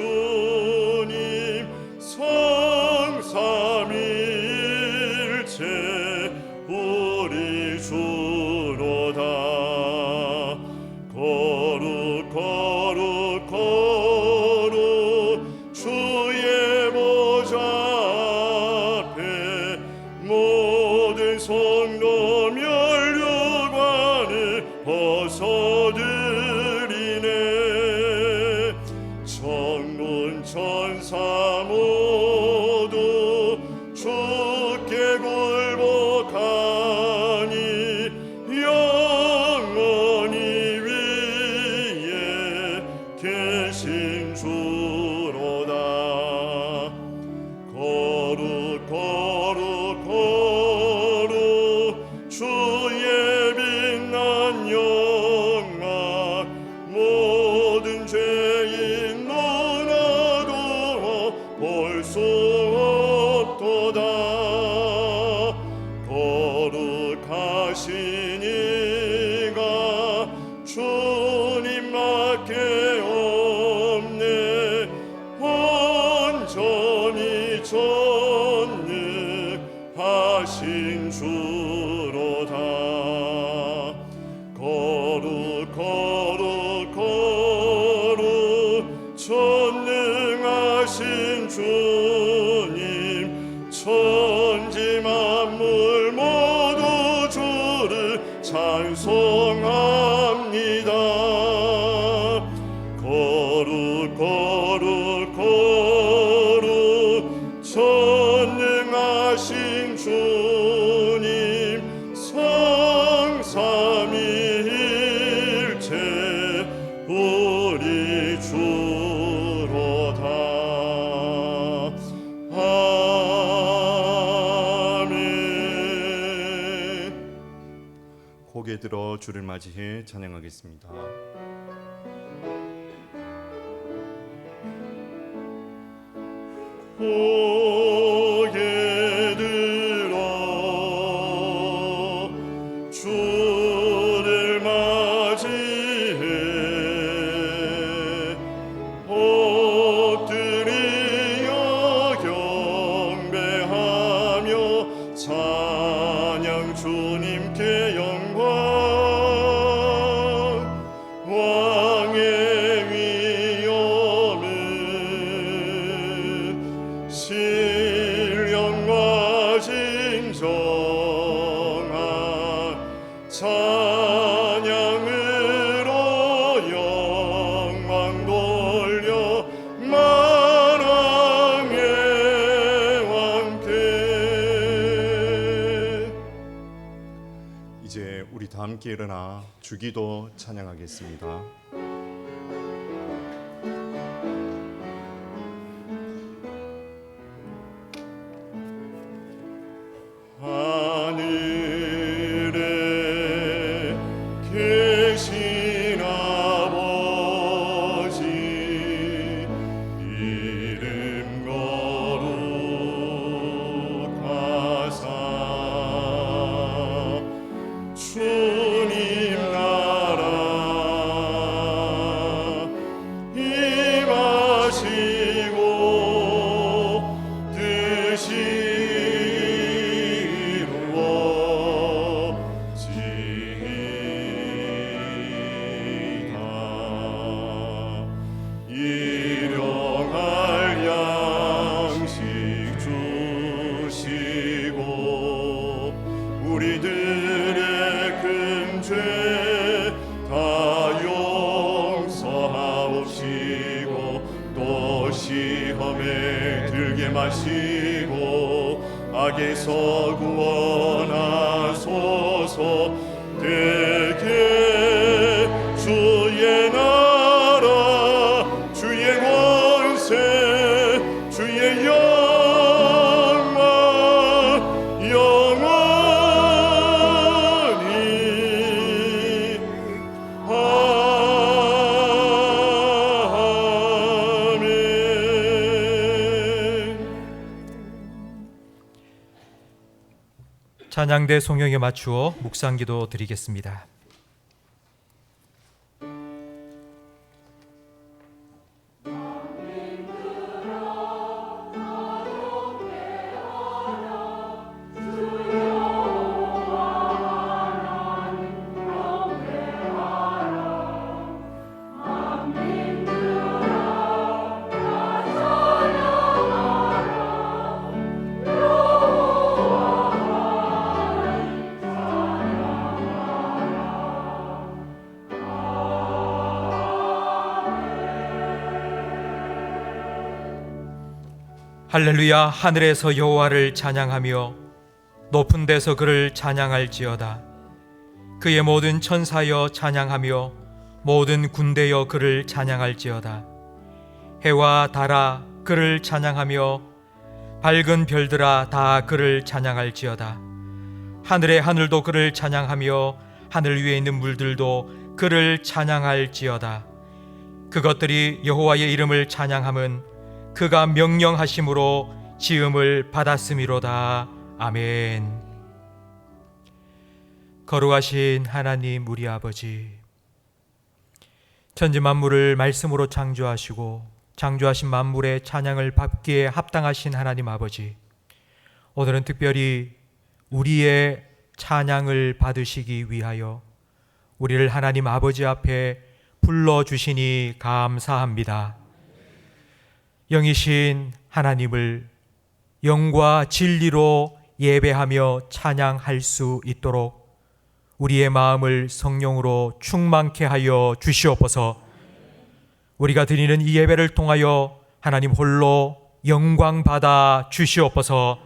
주님 성삼일체 우리 주로다. 거룩 거룩 거룩 주의 보좌 앞에 모든 성도 면류관을 벗어드리네. 천군 천사 모두 주께 굴복하니 영원히 위에 계신 주로다. 거룩 거룩 거룩 주의 빛난 영광 모든 죄인 너나도 볼 수 없도다. 거룩하신 이가 주님밖에 없네. 온전히 전능하신 주로다. 거룩 거룩 거룩 전능하신 주님 천지 만물 모두 주를 찬송합니다. 거룩 거룩 거룩 전능하신 주님 성삼위일체 우리 주로다. 아멘. 고개 들어 주를 맞이해 찬양하겠습니다. 고개 들어 주를 맞이해 엎드리어 경배하며 찬양 주님께 영광. 왕의 위엄은 신령과 진정한 찬양으로 영광 돌려 만왕의 왕께. 이제 우리 다 함께 일어나 주기도 찬양하겠습니다. 하늘에 계신 아버지 이름 거룩하사 주님 나라 임하시고 뜻이 일용할 양식 주시고 우리들의 금죄 다 용서하옵시고 또 시험에 들게 마시고 악에서 구원하소서. 되게 주의 나라 주의 권세 주의 영광 영원히 아멘. 찬양대 송영에 맞추어 묵상기도 드리겠습니다. 아멘. 할렐루야. 하늘에서 여호와를 찬양하며 높은 데서 그를 찬양할지어다. 그의 모든 천사여 찬양하며 모든 군대여 그를 찬양할지어다. 해와 달아 그를 찬양하며 밝은 별들아 다 그를 찬양할지어다. 하늘의 하늘도 그를 찬양하며 하늘 위에 있는 물들도 그를 찬양할지어다. 그것들이 여호와의 이름을 찬양함은 그가 명령하심으로 지음을 받았음이로다. 아멘. 거룩하신 하나님 우리 아버지, 천지 만물을 말씀으로 창조하시고 창조하신 만물의 찬양을 받기에 합당하신 하나님 아버지, 오늘은 특별히 우리의 찬양을 받으시기 위하여 우리를 하나님 아버지 앞에 불러주시니 감사합니다. 영이신 하나님을 영과 진리로 예배하며 찬양할 수 있도록 우리의 마음을 성령으로 충만케 하여 주시옵소서. 우리가 드리는 이 예배를 통하여 하나님 홀로 영광 받아 주시옵소서.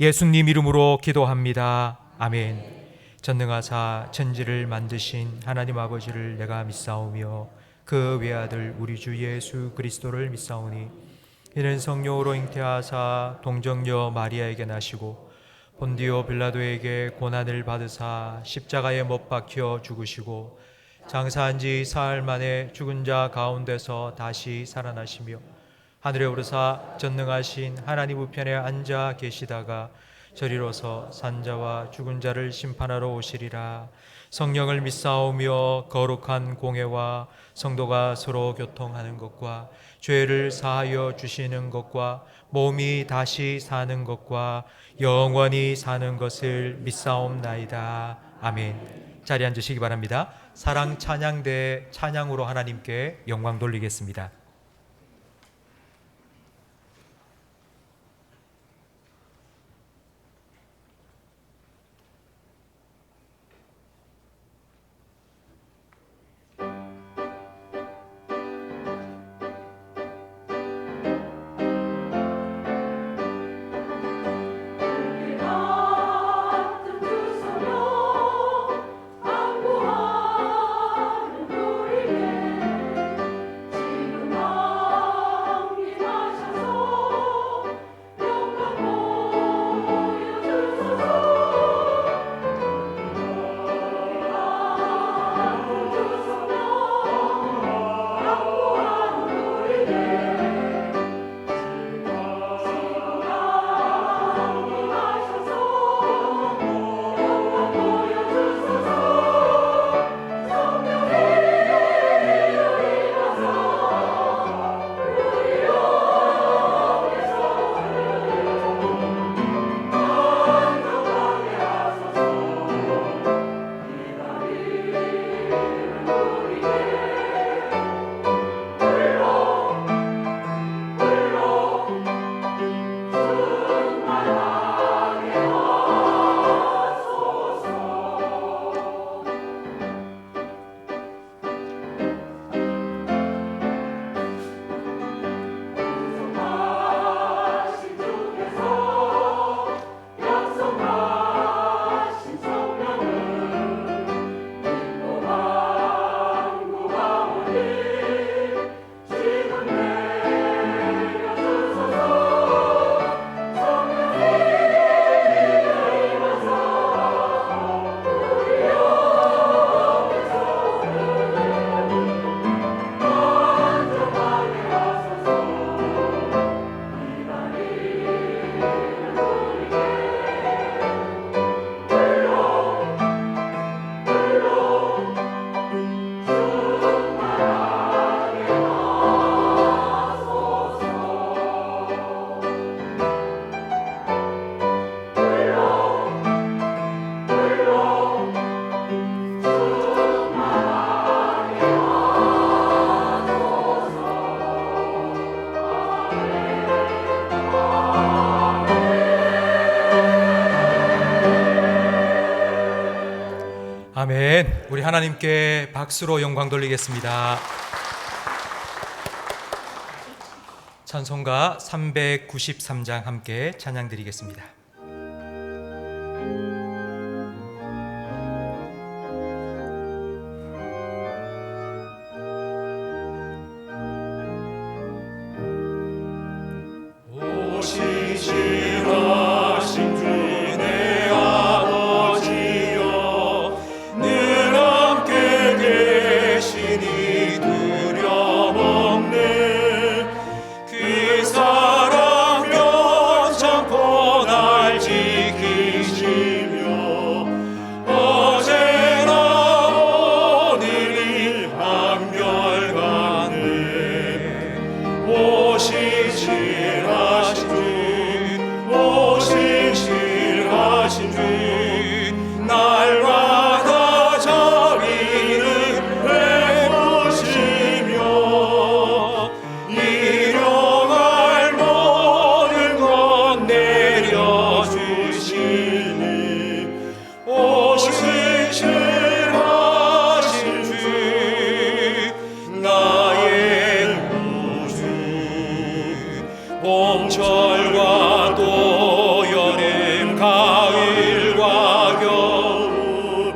예수님 이름으로 기도합니다. 아멘. 전능하사 천지를 만드신 하나님 아버지를 내가 믿사오며 그 외아들 우리 주 예수 그리스도를 믿사오니 이는 성령으로 잉태하사 동정녀 마리아에게 나시고 본디오 빌라도에게 고난을 받으사 십자가에 못 박혀 죽으시고 장사한 지 사흘 만에 죽은 자 가운데서 다시 살아나시며 하늘에 오르사 전능하신 하나님 우편에 앉아 계시다가 저리로서 산자와 죽은 자를 심판하러 오시리라. 성령을 믿사오며 거룩한 공회와 성도가 서로 교통하는 것과 죄를 사하여 주시는 것과 몸이 다시 사는 것과 영원히 사는 것을 믿사옵나이다. 아멘. 자리에 앉으시기 바랍니다. 사랑 찬양대 찬양으로 하나님께 영광 돌리겠습니다. 아멘. 우리 하나님께 박수로 영광 돌리겠습니다. 찬송가 393장 함께 찬양 드리겠습니다. 오시시하신 주 내 아버지여 늘 함께 계시니 두려움없네 그 사랑 변찮고 날 지키시며 어제나 오늘이 한결같네 오시시하신 오시시하신 주 날마다 자비를 베푸시며 일용할 모든 것 내려주시니 오시시하신 주 나의 구주 봄철과 또 여름 가을과 겨울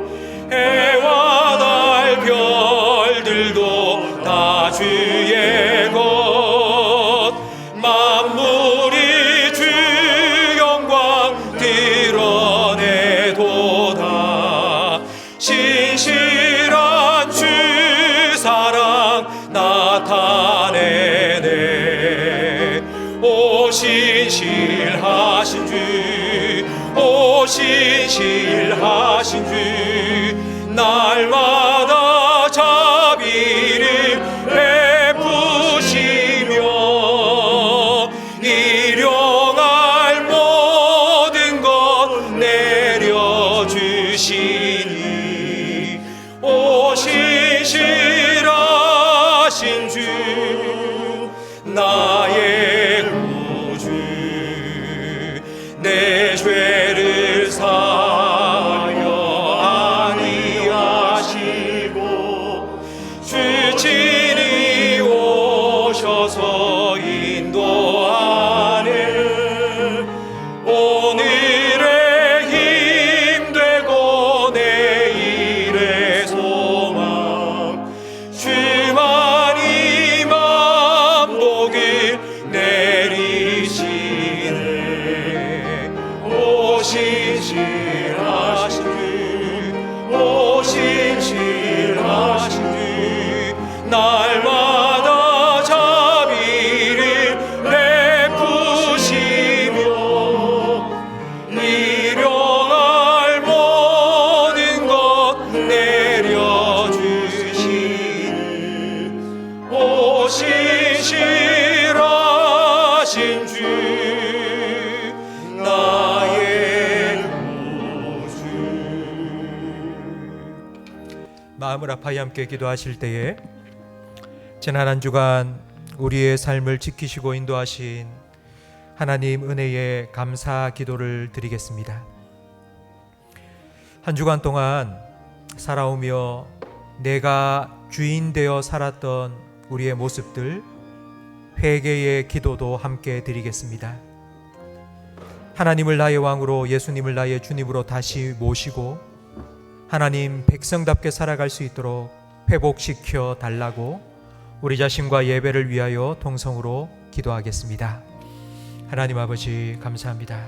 해와 달 별들도 다 주의 것 만물이 주 영광 드러내도다 신실한 주 사랑 나타내네 오신실하신 주 오신실하신 주 날마다 자비를 베푸시며 일용할 모든 것 내려주시니 오신실하신 주 나의 구주 내 죄를 사하여 아니하시고 주 친히 오셔서 인도하네 오늘의 힘 되고 내일의 소망 주만이 만복을 내리시네 오신실하신 주 오신실하신 주 날마다 자비를 베푸시며 일용할 모든 것 내려주시니 오신실하신 주 나의 구주 마음을 아파이 함께 기도하실 때에 지난 한 주간 우리의 삶을 지키시고 인도하신 하나님 은혜에 감사 기도를 드리겠습니다. 한 주간 동안 살아오며 내가 주인 되어 살았던 우리의 모습들 회개의 기도도 함께 드리겠습니다. 하나님을 나의 왕으로 예수님을 나의 주님으로 다시 모시고 하나님 백성답게 살아갈 수 있도록 회복시켜 달라고 우리 자신과 예배를 위하여 동성으로 기도하겠습니다. 하나님 아버지 감사합니다.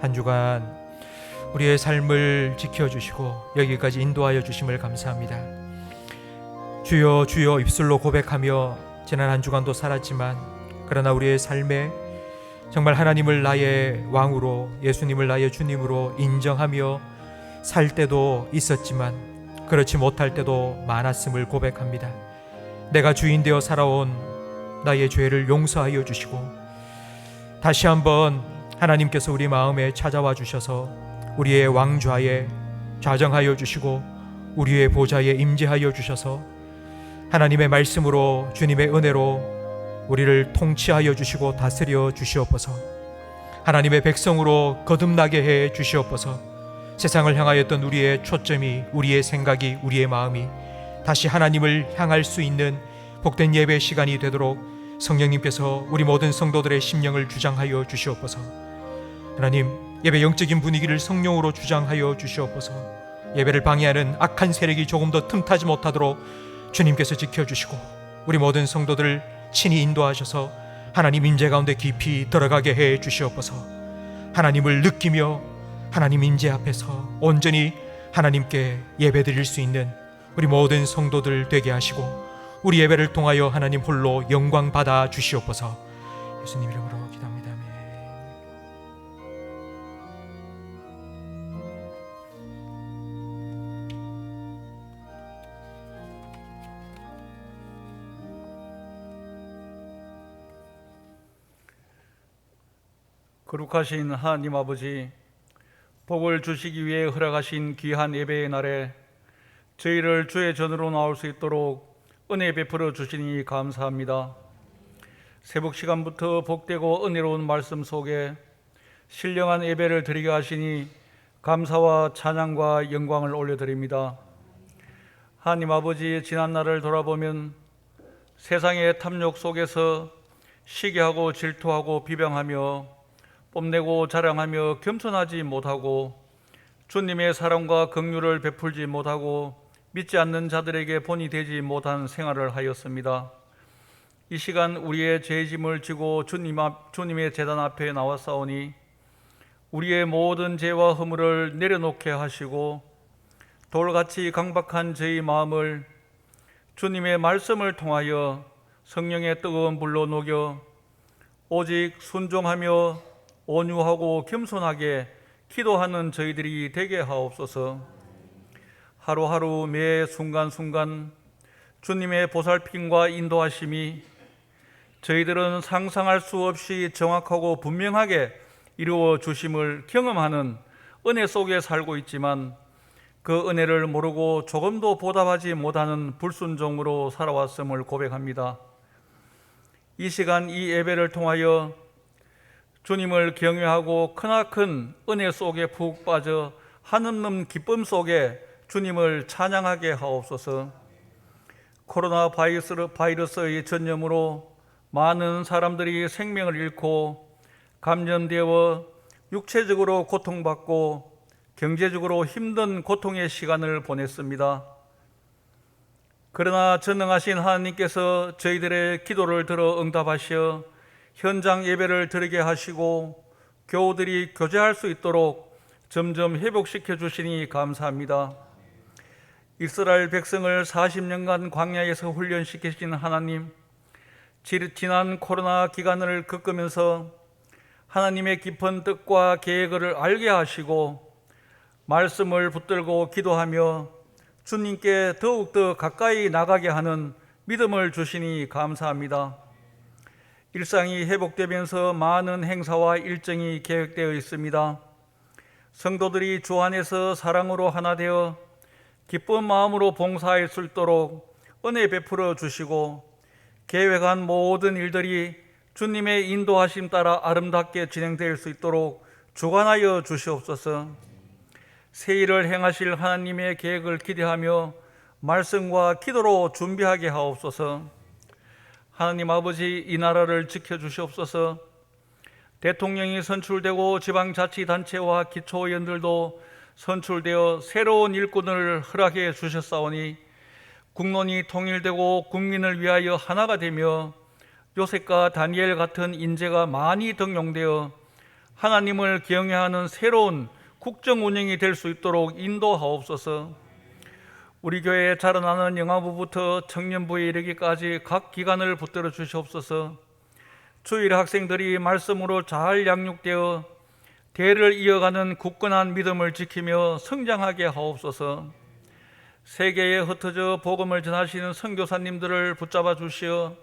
한 주간 우리의 삶을 지켜주시고 여기까지 인도하여 주심을 감사합니다. 주여 주여 입술로 고백하며 지난 한 주간도 살았지만 그러나 우리의 삶에 정말 하나님을 나의 왕으로 예수님을 나의 주님으로 인정하며 살 때도 있었지만 그렇지 못할 때도 많았음을 고백합니다. 내가 주인 되어 살아온 나의 죄를 용서하여 주시고 다시 한번 하나님께서 우리 마음에 찾아와 주셔서 우리의 왕좌에 좌정하여 주시고 우리의 보좌에 임재하여 주셔서 하나님의 말씀으로 주님의 은혜로 우리를 통치하여 주시고 다스려 주시옵소서. 하나님의 백성으로 거듭나게 해 주시옵소서. 세상을 향하였던 우리의 초점이, 우리의 생각이, 우리의 마음이 다시 하나님을 향할 수 있는 복된 예배 시간이 되도록 성령님께서 우리 모든 성도들의 심령을 주장하여 주시옵소서. 하나님, 예배 영적인 분위기를 성령으로 주장하여 주시옵소서. 예배를 방해하는 악한 세력이 조금 더 틈타지 못하도록 주님께서 지켜주시고 우리 모든 성도들을 친히 인도하셔서 하나님 임재 가운데 깊이 들어가게 해 주시옵소서. 하나님을 느끼며 하나님 임재 앞에서 온전히 하나님께 예배드릴 수 있는 우리 모든 성도들 되게 하시고 우리 예배를 통하여 하나님 홀로 영광 받아 주시옵소서. 예수님 이름으로 기도합니다. 아멘. 거룩하신 하나님 아버지, 복을 주시기 위해 허락하신 귀한 예배의 날에 저희를 주의 전으로 나올 수 있도록 은혜 베풀어 주시니 감사합니다. 새벽 시간부터 복되고 은혜로운 말씀 속에 신령한 예배를 드리게 하시니 감사와 찬양과 영광을 올려드립니다. 하나님 아버지, 지난 날을 돌아보면 세상의 탐욕 속에서 시기하고 질투하고 비방하며 뽐내고 자랑하며 겸손하지 못하고 주님의 사랑과 긍휼을 베풀지 못하고 믿지 않는 자들에게 본이 되지 못한 생활을 하였습니다. 이 시간 우리의 죄짐을 지고 주님의 제단 앞에 나왔사오니 우리의 모든 죄와 허물을 내려놓게 하시고 돌같이 강박한 저희 마음을 주님의 말씀을 통하여 성령의 뜨거운 불로 녹여 오직 순종하며 온유하고 겸손하게 기도하는 저희들이 되게 하옵소서. 하루하루 매 순간순간 주님의 보살핌과 인도하심이 저희들은 상상할 수 없이 정확하고 분명하게 이루어 주심을 경험하는 은혜 속에 살고 있지만 그 은혜를 모르고 조금도 보답하지 못하는 불순종으로 살아왔음을 고백합니다. 이 시간 이 예배를 통하여 주님을 경외하고 크나큰 은혜 속에 푹 빠져 한없는 기쁨 속에 주님을 찬양하게 하옵소서. 코로나 바이러스의 전염으로 많은 사람들이 생명을 잃고 감염되어 육체적으로 고통받고 경제적으로 힘든 고통의 시간을 보냈습니다. 그러나 전능하신 하나님께서 저희들의 기도를 들어 응답하시어 현장 예배를 드리게 하시고 교우들이 교제할 수 있도록 점점 회복시켜 주시니 감사합니다. 이스라엘 백성을 40년간 광야에서 훈련시키신 하나님, 지난 코로나 기간을 겪으면서 하나님의 깊은 뜻과 계획을 알게 하시고 말씀을 붙들고 기도하며 주님께 더욱더 가까이 나가게 하는 믿음을 주시니 감사합니다. 일상이 회복되면서 많은 행사와 일정이 계획되어 있습니다. 성도들이 주 안에서 사랑으로 하나 되어 기쁜 마음으로 봉사할 수 있도록 은혜 베풀어 주시고 계획한 모든 일들이 주님의 인도하심 따라 아름답게 진행될 수 있도록 주관하여 주시옵소서. 새 일을 행하실 하나님의 계획을 기대하며 말씀과 기도로 준비하게 하옵소서. 하나님 아버지, 이 나라를 지켜주시옵소서. 대통령이 선출되고 지방자치단체와 기초의원들도 선출되어 새로운 일꾼을 허락해 주셨사오니 국론이 통일되고 국민을 위하여 하나가 되며 요셉과 다니엘 같은 인재가 많이 등용되어 하나님을 경외하는 새로운 국정 운영이 될 수 있도록 인도하옵소서. 우리 교회에 자라나는 영아부부터 청년부에 이르기까지 각 기관을 붙들어 주시옵소서. 주일 학생들이 말씀으로 잘 양육되어 대를 이어가는 굳건한 믿음을 지키며 성장하게 하옵소서. 세계에 흩어져 복음을 전하시는 선교사님들을 붙잡아 주시어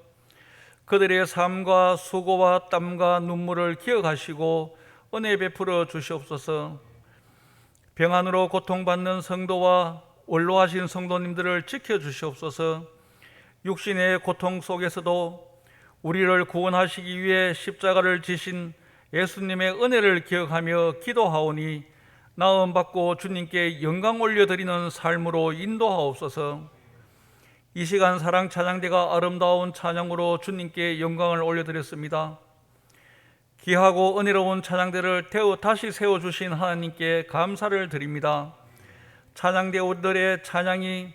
그들의 삶과 수고와 땀과 눈물을 기억하시고 은혜 베풀어 주시옵소서. 병환으로 고통받는 성도와 원로하신 성도님들을 지켜주시옵소서. 육신의 고통 속에서도 우리를 구원하시기 위해 십자가를 지신 예수님의 은혜를 기억하며 기도하오니 나음받고 주님께 영광 올려드리는 삶으로 인도하옵소서. 이 시간 사랑 찬양대가 아름다운 찬양으로 주님께 영광을 올려드렸습니다. 귀하고 은혜로운 찬양대를 다시 세워주신 하나님께 감사를 드립니다. 찬양대우들의 찬양이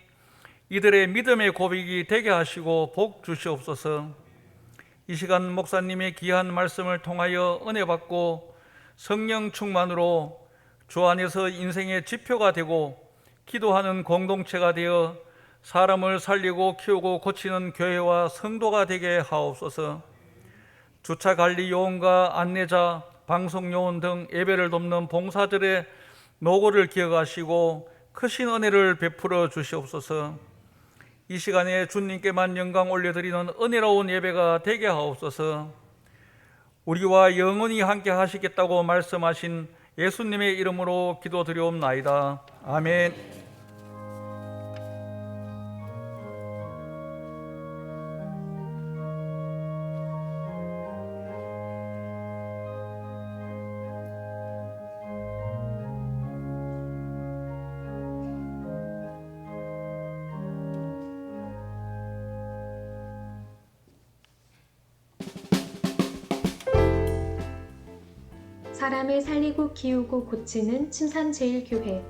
이들의 믿음의 고백이 되게 하시고 복 주시옵소서. 이 시간 목사님의 귀한 말씀을 통하여 은혜 받고 성령 충만으로 주 안에서 인생의 지표가 되고 기도하는 공동체가 되어 사람을 살리고 키우고 고치는 교회와 성도가 되게 하옵소서. 주차 관리 요원과 안내자, 방송 요원 등 예배를 돕는 봉사들의 노고를 기억하시고 크신 은혜를 베풀어 주시옵소서. 이 시간에 주님께만 영광 올려드리는 은혜로운 예배가 되게 하옵소서. 우리와 영원히 함께 하시겠다고 말씀하신 예수님의 이름으로 기도드리옵나이다. 아멘. 사람을 살리고 키우고 고치는 침산제일교회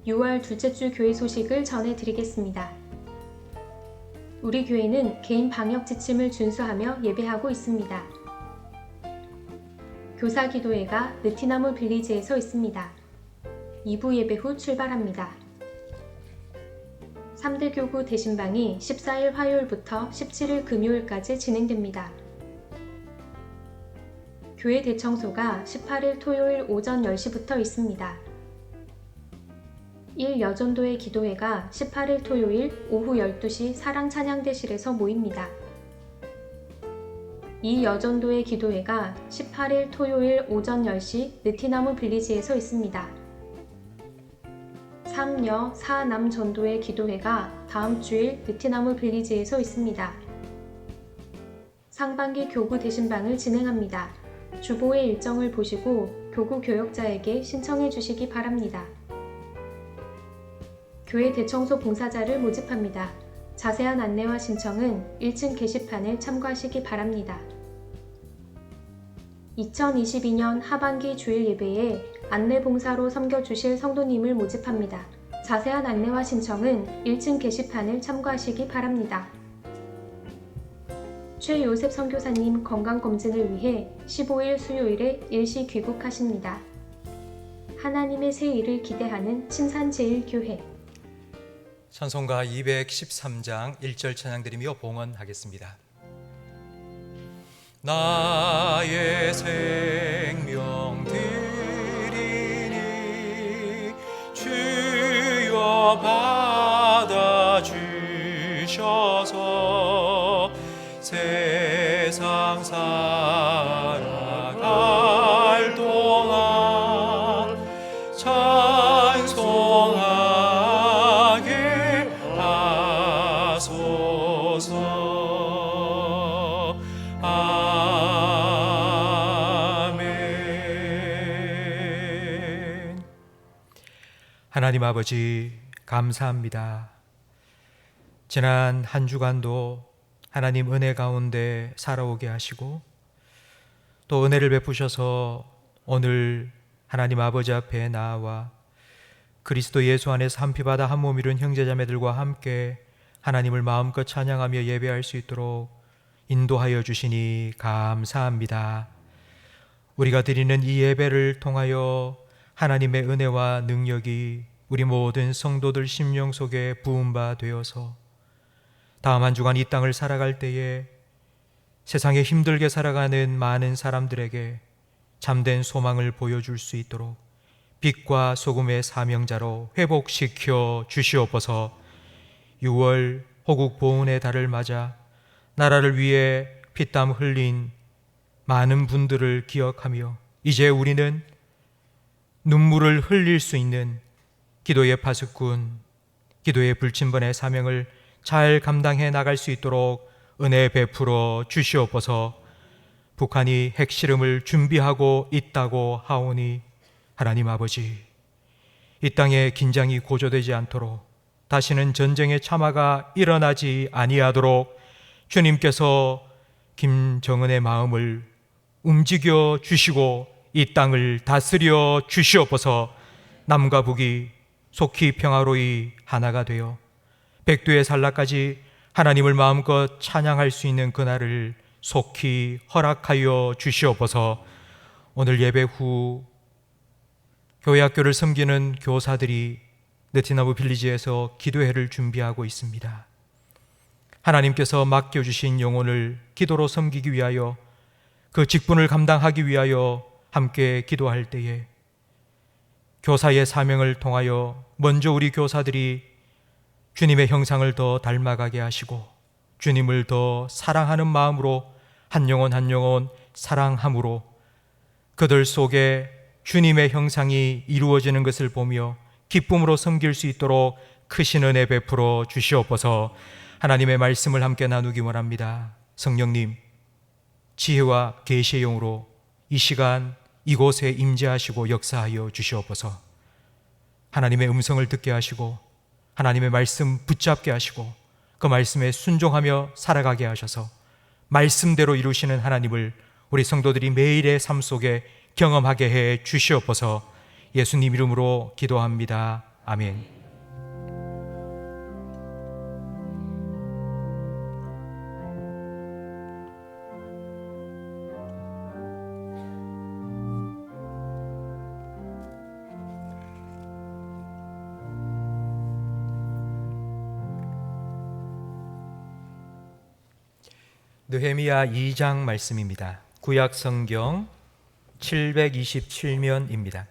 6월 둘째 주 교회 소식을 전해드리겠습니다. 우리 교회는 개인 방역 지침을 준수하며 예배하고 있습니다. 교사기도회가 느티나무 빌리지에서 있습니다. 2부 예배 후 출발합니다. 3대 교구 대신방이 14일 화요일부터 17일 금요일까지 진행됩니다. 교회 대청소가 18일 토요일 오전 10시부터 있습니다. 1여전도회 기도회가 18일 토요일 오후 12시 사랑찬양대실에서 모입니다. 2여전도회 기도회가 18일 토요일 오전 10시 느티나무 빌리지에서 있습니다. 3여 4남 전도회 기도회가 다음 주일 느티나무 빌리지에서 있습니다. 상반기 교구 대신방을 진행합니다. 주보의 일정을 보시고 교구 교역자에게 신청해 주시기 바랍니다. 교회 대청소 봉사자를 모집합니다. 자세한 안내와 신청은 1층 게시판을 참고하시기 바랍니다. 2022년 하반기 주일 예배에 안내 봉사로 섬겨주실 성도님을 모집합니다. 자세한 안내와 신청은 1층 게시판을 참고하시기 바랍니다. 최요셉 선교사님 건강검진을 위해 15일 수요일에 일시 귀국하십니다. 하나님의 새 일을 기대하는 침산제일교회 찬송가 213장 1절 찬양드리며 봉헌하겠습니다. 나의 생명 드리니 주여 받아주셔서 세상 살아갈 동안 찬송하게 하소서. 아멘. 하나님 아버지 감사합니다. 지난 한 주간도 하나님 은혜 가운데 살아오게 하시고 또 은혜를 베푸셔서 오늘 하나님 아버지 앞에 나와 그리스도 예수 안에서 한 피 받아 한 몸 이룬 형제자매들과 함께 하나님을 마음껏 찬양하며 예배할 수 있도록 인도하여 주시니 감사합니다. 우리가 드리는 이 예배를 통하여 하나님의 은혜와 능력이 우리 모든 성도들 심령 속에 부은 바 되어서 다음 한 주간 이 땅을 살아갈 때에 세상에 힘들게 살아가는 많은 사람들에게 참된 소망을 보여줄 수 있도록 빛과 소금의 사명자로 회복시켜 주시옵소서. 6월 호국 보훈의 달을 맞아 나라를 위해 피땀 흘린 많은 분들을 기억하며 이제 우리는 눈물을 흘릴 수 있는 기도의 파수꾼, 기도의 불침번의 사명을 잘 감당해 나갈 수 있도록 은혜 베풀어 주시옵소서. 북한이 핵실험을 준비하고 있다고 하오니 하나님 아버지, 이 땅에 긴장이 고조되지 않도록 다시는 전쟁의 참화가 일어나지 아니하도록 주님께서 김정은의 마음을 움직여 주시고 이 땅을 다스려 주시옵소서. 남과 북이 속히 평화로이 하나가 되어 백두의 산라까지 하나님을 마음껏 찬양할 수 있는 그날을 속히 허락하여 주시옵소서. 오늘 예배 후 교회 학교를 섬기는 교사들이 느티나무 빌리지에서 기도회를 준비하고 있습니다. 하나님께서 맡겨주신 영혼을 기도로 섬기기 위하여 그 직분을 감당하기 위하여 함께 기도할 때에 교사의 사명을 통하여 먼저 우리 교사들이 주님의 형상을 더 닮아가게 하시고 주님을 더 사랑하는 마음으로 한 영혼 한 영혼 사랑함으로 그들 속에 주님의 형상이 이루어지는 것을 보며 기쁨으로 섬길 수 있도록 크신 은혜 베풀어 주시옵소서. 하나님의 말씀을 함께 나누기 원합니다. 성령님, 지혜와 계시의 영으로 이 시간 이곳에 임재하시고 역사하여 주시옵소서. 하나님의 음성을 듣게 하시고 하나님의 말씀 붙잡게 하시고 그 말씀에 순종하며 살아가게 하셔서 말씀대로 이루시는 하나님을 우리 성도들이 매일의 삶 속에 경험하게 해 주시옵소서. 예수님 이름으로 기도합니다. 아멘. 느헤미야 2장 말씀입니다. 구약 성경 727면입니다.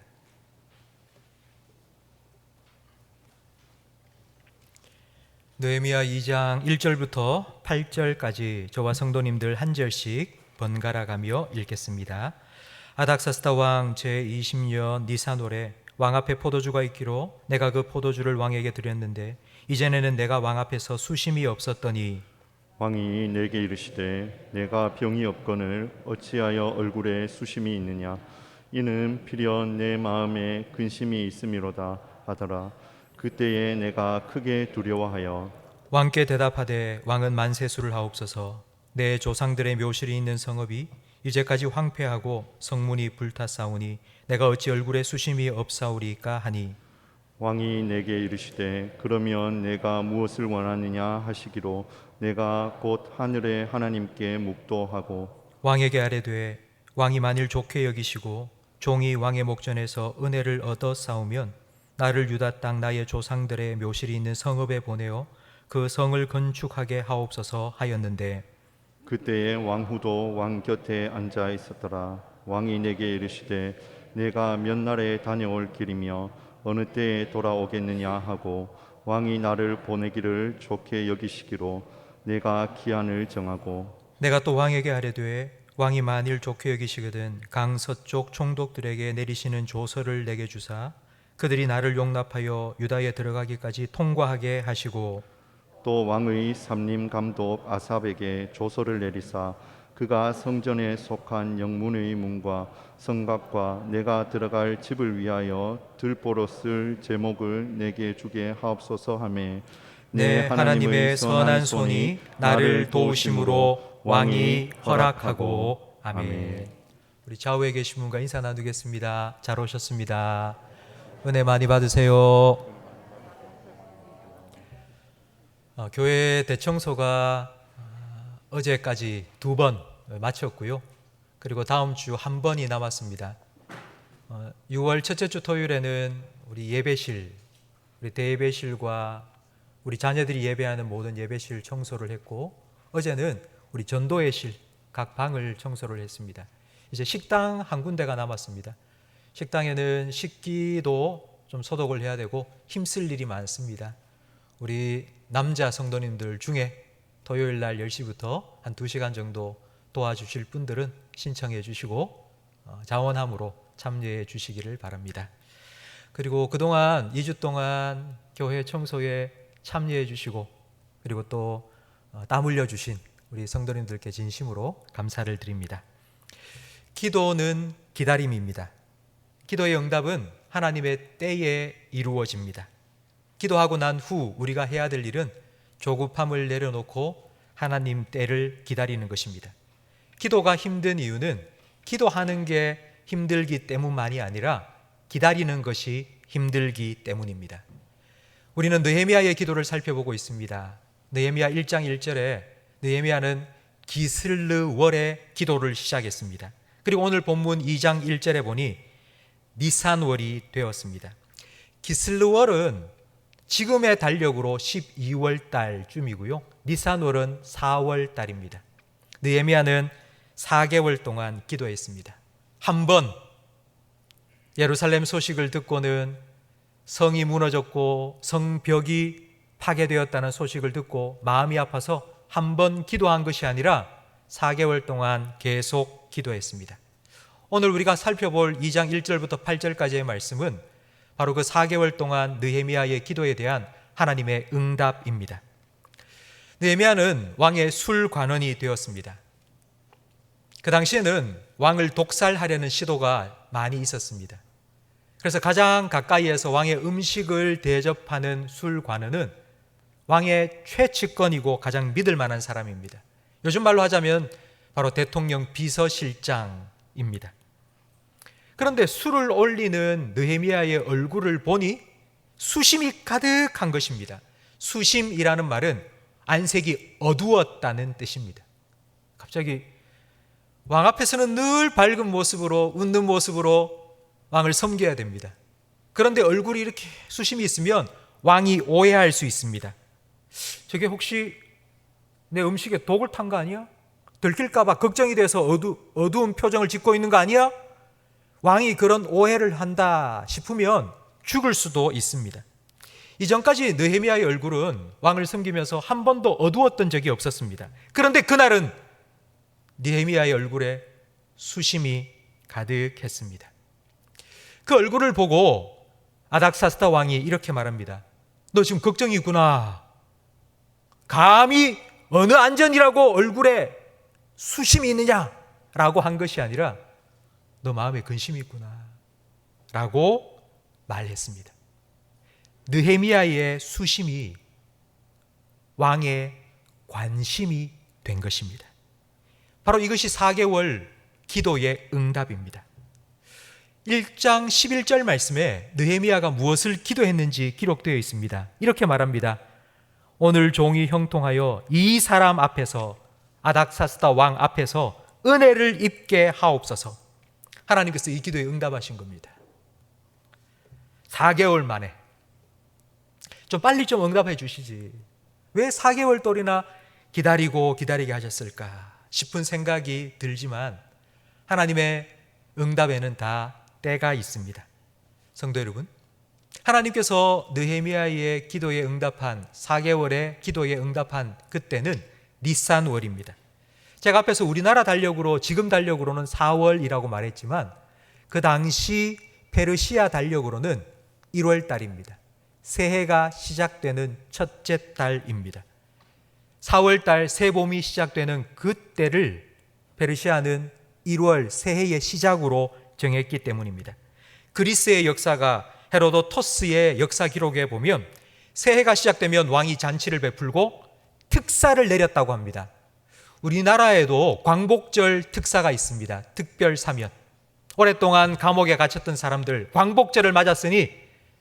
느헤미야 2장 1절부터 8절까지 저와 성도님들 한 절씩 번갈아 가며 읽겠습니다. 아닥사스다 왕 제20년 니산월에 왕 앞에 포도주가 있기로 내가 그 포도주를 왕에게 드렸는데 이전에는 내가 왕 앞에서 수심이 없었더니 왕이 내게 이르시되 내가 병이 없거늘 어찌하여 얼굴에 수심이 있느냐 이는 필연 내 마음에 근심이 있음이로다 하더라. 그때에 내가 크게 두려워하여 왕께 대답하되 왕은 만세수를 하옵소서. 내 조상들의 묘실이 있는 성읍이 이제까지 황폐하고 성문이 불탔사오니 내가 어찌 얼굴에 수심이 없사오리까 하니 왕이 내게 이르시되 그러면 내가 무엇을 원하느냐 하시기로 내가 곧 하늘의 하나님께 묵도하고 왕에게 아뢰되 왕이 만일 좋게 여기시고 종이 왕의 목전에서 은혜를 얻어 싸우면 나를 유다 땅 나의 조상들의 묘실이 있는 성읍에 보내어 그 성을 건축하게 하옵소서 하였는데 그때에 왕후도 왕 곁에 앉아 있었더라. 왕이 내게 이르시되 내가 몇 날에 다녀올 길이며 어느 때에 돌아오겠느냐 하고 왕이 나를 보내기를 좋게 여기시기로 내가 기한을 정하고 내가 또 왕에게 아뢰되 왕이 만일 좋게 여기시거든 강 서쪽 총독들에게 내리시는 조서를 내게 주사 그들이 나를 용납하여 유다에 들어가기까지 통과하게 하시고 또 왕의 삼림 감독 아삽에게 조서를 내리사 그가 성전에 속한 영문의 문과 성곽과 내가 들어갈 집을 위하여 들보로 쓸 제목을 내게 주게 하옵소서 하매 내 하나님의 선한 손이 나를 도우심으로 왕이 허락하고 아멘. 우리 좌우에 계신 분과 인사 나누겠습니다. 잘 오셨습니다. 은혜 많이 받으세요. 교회 대청소가 어제까지 2번 마쳤고요. 그리고 다음 주 1번이 남았습니다. 6월 첫째 주 토요일에는 우리 예배실, 우리 대예배실과 우리 자녀들이 예배하는 모든 예배실 청소를 했고 어제는 우리 전도회실 각 방을 청소를 했습니다. 이제 식당 한 군데가 남았습니다. 식당에는 식기도 좀 소독을 해야 되고 힘쓸 일이 많습니다. 우리 남자 성도님들 중에 토요일 날 10시부터 한 2시간 정도 도와주실 분들은 신청해 주시고 자원함으로 참여해 주시기를 바랍니다. 그리고 그동안 2주 동안 교회 청소에 참여해 주시고 그리고 또 땀 흘려 주신 우리 성도님들께 진심으로 감사를 드립니다. 기도는 기다림입니다. 기도의 응답은 하나님의 때에 이루어집니다. 기도하고 난 후 우리가 해야 될 일은 조급함을 내려놓고 하나님 때를 기다리는 것입니다. 기도가 힘든 이유는 기도하는 게 힘들기 때문만이 아니라 기다리는 것이 힘들기 때문입니다. 우리는 느헤미야의 기도를 살펴보고 있습니다. 느헤미야 1장 1절에 느헤미야는 기슬르월의 기도를 시작했습니다. 그리고 오늘 본문 2장 1절에 보니 니산월이 되었습니다. 기슬르월은 지금의 달력으로 12월 달쯤이고요. 니산월은 4월 달입니다. 느헤미야는 4개월 동안 기도했습니다. 한 번 예루살렘 소식을 듣고는 성이 무너졌고 성벽이 파괴되었다는 소식을 듣고 마음이 아파서 한 번 기도한 것이 아니라 4개월 동안 계속 기도했습니다. 오늘 우리가 살펴볼 2장 1절부터 8절까지의 말씀은 바로 그 4개월 동안 느헤미야의 기도에 대한 하나님의 응답입니다. 느헤미야는 왕의 술관원이 되었습니다. 그 당시에는 왕을 독살하려는 시도가 많이 있었습니다. 그래서 가장 가까이에서 왕의 음식을 대접하는 술관원은 왕의 최측근이고 가장 믿을 만한 사람입니다. 요즘 말로 하자면 바로 대통령 비서실장입니다. 그런데 술을 올리는 느헤미야의 얼굴을 보니 수심이 가득한 것입니다. 수심이라는 말은 안색이 어두웠다는 뜻입니다. 갑자기 왕 앞에서는 늘 밝은 모습으로 웃는 모습으로 왕을 섬겨야 됩니다. 그런데 얼굴이 이렇게 수심이 있으면 왕이 오해할 수 있습니다. 저게 혹시 내 음식에 독을 탄 거 아니야? 들킬까 봐 걱정이 돼서 어두운 표정을 짓고 있는 거 아니야? 왕이 그런 오해를 한다 싶으면 죽을 수도 있습니다. 이전까지 느헤미야의 얼굴은 왕을 섬기면서 한 번도 어두웠던 적이 없었습니다. 그런데 그날은 느헤미야의 얼굴에 수심이 가득했습니다. 그 얼굴을 보고 아닥사스다 왕이 이렇게 말합니다. 너 지금 걱정이구나. 감히 어느 안전이라고 얼굴에 수심이 있느냐라고 한 것이 아니라 너 마음에 근심이 있구나 라고 말했습니다. 느헤미야의 수심이 왕의 관심이 된 것입니다. 바로 이것이 4개월 기도의 응답입니다. 1장 11절 말씀에 느헤미야가 무엇을 기도했는지 기록되어 있습니다. 이렇게 말합니다. 오늘 종이 형통하여 이 사람 앞에서 아닥사스다 왕 앞에서 은혜를 입게 하옵소서. 하나님께서 이 기도에 응답하신 겁니다. 4개월 만에. 좀 빨리 좀 응답해 주시지. 왜 4개월 동이나 기다리게 하셨을까 싶은 생각이 들지만 하나님의 응답에는 다 때가 있습니다. 성도 여러분, 하나님께서 느헤미야의 기도에 응답한 4개월의 기도에 응답한 그때는 니산월입니다. 제가 앞에서 우리나라 달력으로 지금 달력으로는 4월이라고 말했지만 그 당시 페르시아 달력으로는 1월 달입니다. 새해가 시작되는 첫째 달입니다. 4월 달 새봄이 시작되는 그때를 페르시아는 1월 새해의 시작으로 정했기 때문입니다. 그리스의 역사가 헤로도토스의 역사 기록에 보면 새해가 시작되면 왕이 잔치를 베풀고 특사를 내렸다고 합니다. 우리나라에도 광복절 특사가 있습니다. 특별 사면. 오랫동안 감옥에 갇혔던 사람들 광복절을 맞았으니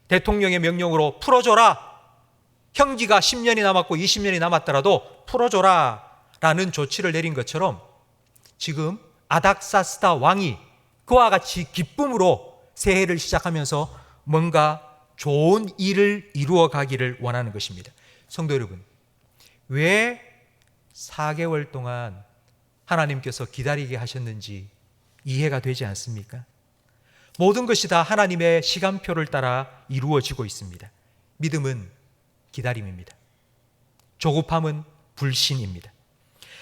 대통령의 명령으로 풀어줘라. 형기가 10년이 남았고 20년이 남았더라도 풀어줘라 라는 조치를 내린 것처럼 지금 아닥사스다 왕이 그와 같이 기쁨으로 새해를 시작하면서 뭔가 좋은 일을 이루어 가기를 원하는 것입니다. 성도 여러분, 왜 4개월 동안 하나님께서 기다리게 하셨는지 이해가 되지 않습니까? 모든 것이 다 하나님의 시간표를 따라 이루어지고 있습니다. 믿음은 기다림입니다. 조급함은 불신입니다.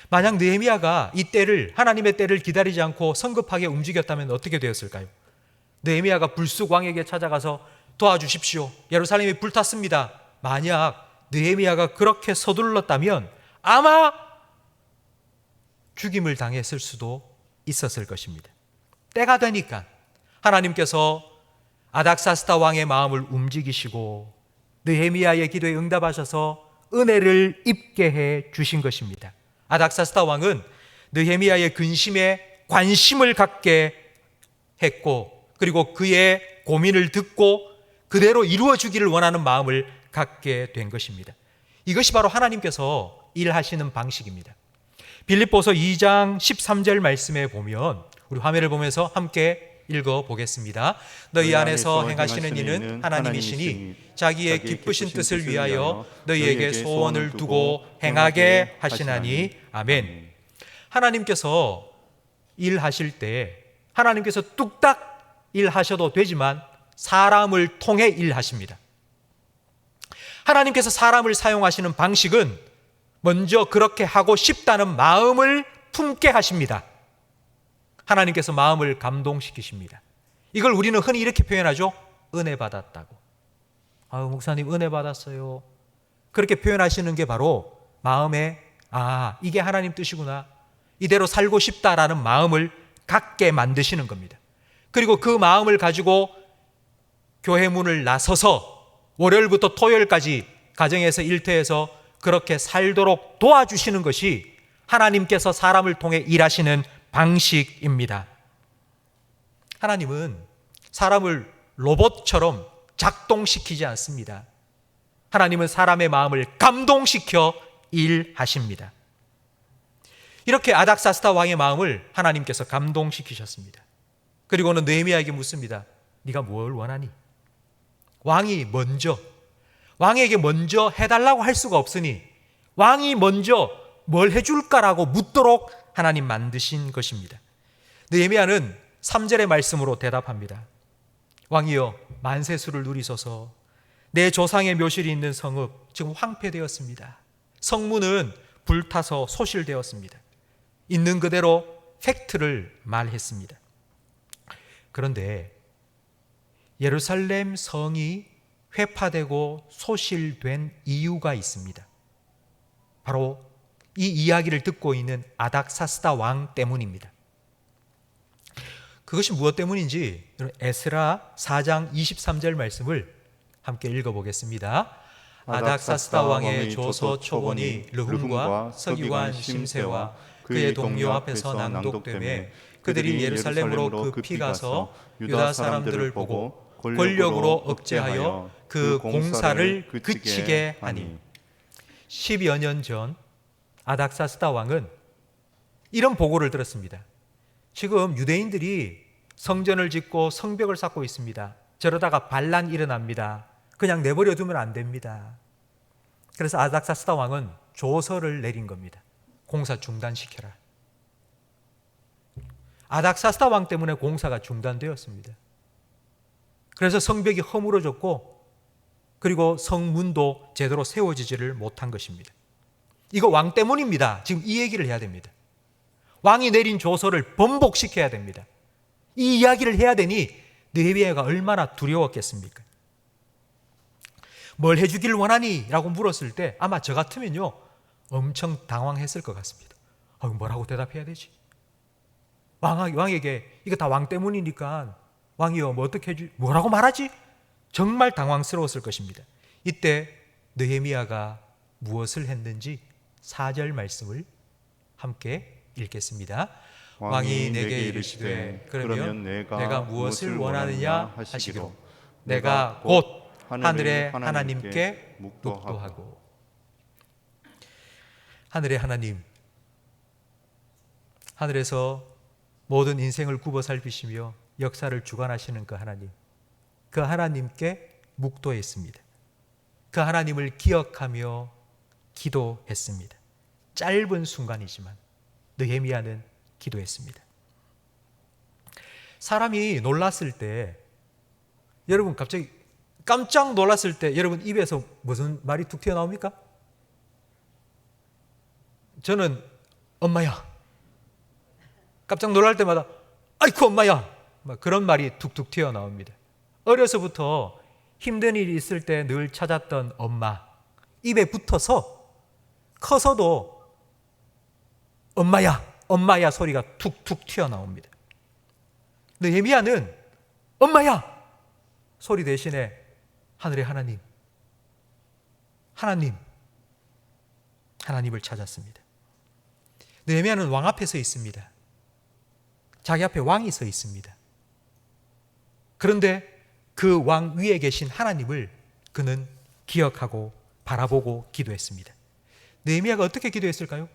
만약 느헤미야가 이 때를 하나님의 때를 기다리지 않고 성급하게 움직였다면 어떻게 되었을까요? 느헤미야가 불쑥 왕에게 찾아가서 도와주십시오. 예루살렘이 불탔습니다. 만약 느헤미야가 그렇게 서둘렀다면 아마 죽임을 당했을 수도 있었을 것입니다. 때가 되니까 하나님께서 아닥사스다 왕의 마음을 움직이시고 느헤미야의 기도에 응답하셔서 은혜를 입게 해 주신 것입니다. 아닥사스다 왕은 느헤미야의 근심에 관심을 갖게 했고, 그리고 그의 고민을 듣고 그대로 이루어 주기를 원하는 마음을 갖게 된 것입니다. 이것이 바로 하나님께서 일하시는 방식입니다. 빌립보서 2장 13절 말씀에 보면, 우리 화면을 보면서 함께 읽어 보겠습니다. 너희 안에서 행하시는 이는 하나님이시니 자기의 기쁘신 뜻을 위하여 너희에게 소원을 두고 행하게 하시나니. 아멘. 하나님께서 일하실 때 하나님께서 뚝딱 일하셔도 되지만 사람을 통해 일하십니다. 하나님께서 사람을 사용하시는 방식은 먼저 그렇게 하고 싶다는 마음을 품게 하십니다. 하나님께서 마음을 감동시키십니다. 이걸 우리는 흔히 이렇게 표현하죠. 은혜 받았다고. 목사님 은혜 받았어요. 그렇게 표현하시는 게 바로 마음에 이게 하나님 뜻이구나, 이대로 살고 싶다라는 마음을 갖게 만드시는 겁니다. 그리고 그 마음을 가지고 교회 문을 나서서 월요일부터 토요일까지 가정에서 일터에서 그렇게 살도록 도와주시는 것이 하나님께서 사람을 통해 일하시는 방식입니다. 하나님은 사람을 로봇처럼 작동시키지 않습니다. 하나님은 사람의 마음을 감동시켜 일하십니다. 이렇게 아닥사스다 왕의 마음을 하나님께서 감동시키셨습니다. 그리고는 느헤미야에게 묻습니다. 네가 뭘 원하니? 왕에게 먼저 해달라고 할 수가 없으니 왕이 먼저 뭘 해줄까라고 묻도록 하나님 만드신 것입니다. 느헤미야는 3절의 말씀으로 대답합니다. 왕이여, 만세수를 누리소서. 내 조상의 묘실이 있는 성읍 지금 황폐되었습니다. 성문은 불타서 소실되었습니다. 있는 그대로 팩트를 말했습니다. 그런데 예루살렘 성이 회파되고 소실된 이유가 있습니다. 바로 이 이야기를 듣고 있는 아닥사스다 왕 때문입니다. 그것이 무엇 때문인지 에스라 4장 23절 말씀을 함께 읽어보겠습니다. 아닥사스다 왕의 조서 초본이 르훔과 서기관 심세와 그의 동료 앞에서 낭독되매 그들이 예루살렘으로 급히 가서 유다 사람들을 보고 권력으로 억제하여 그 공사를 그치게 하니. 10여 년 전 아닥사스다 왕은 이런 보고를 들었습니다. 지금 유대인들이 성전을 짓고 성벽을 쌓고 있습니다. 저러다가 반란 일어납니다. 그냥 내버려 두면 안 됩니다. 그래서 아닥사스다 왕은 조서를 내린 겁니다. 공사 중단시켜라. 아닥사스다 왕 때문에 공사가 중단되었습니다. 그래서 성벽이 허물어졌고, 그리고 성문도 제대로 세워지지를 못한 것입니다. 이거 왕 때문입니다. 지금 이 얘기를 해야 됩니다. 왕이 내린 조서를 번복시켜야 됩니다. 이 이야기를 해야 되니 느헤미야가 얼마나 두려웠겠습니까? 뭘 해주길 원하니? 라고 물었을 때 아마 저 같으면요 엄청 당황했을 것 같습니다. 뭐라고 대답해야 되지? 왕에게 이거 다 왕 때문이니까 왕이여 뭐 어떻게 뭐라고 말하지? 정말 당황스러웠을 것입니다. 이때 느헤미야가 무엇을 했는지 4절 말씀을 함께 읽겠습니다. 왕이 내게 이르시되 그러면 내가 무엇을 원하느냐 하시기로 내가 곧 하늘의 하나님께 묵도하고. 하늘의 하나님, 하늘에서 모든 인생을 굽어 살피시며 역사를 주관하시는 그 하나님, 그 하나님께 묵도했습니다. 그 하나님을 기억하며 기도했습니다. 짧은 순간이지만 느헤미야는 기도했습니다. 사람이 놀랐을 때, 여러분 갑자기 깜짝 놀랐을 때 여러분 입에서 무슨 말이 툭 튀어나옵니까? 저는 엄마야. 깜짝 놀랄 때마다 아이쿠 엄마야. 그런 말이 툭툭 튀어나옵니다. 어려서부터 힘든 일이 있을 때 늘 찾았던 엄마, 입에 붙어서 커서도 엄마야, 엄마야 소리가 툭툭 튀어나옵니다. 느헤미야는 엄마야 소리 대신에 하늘의 하나님, 하나님을 찾았습니다. 느헤미야는 왕 앞에 서 있습니다. 자기 앞에 왕이 서 있습니다. 그런데 그 왕 위에 계신 하나님을 그는 기억하고 바라보고 기도했습니다. 느헤미야가 어떻게 기도했을까요?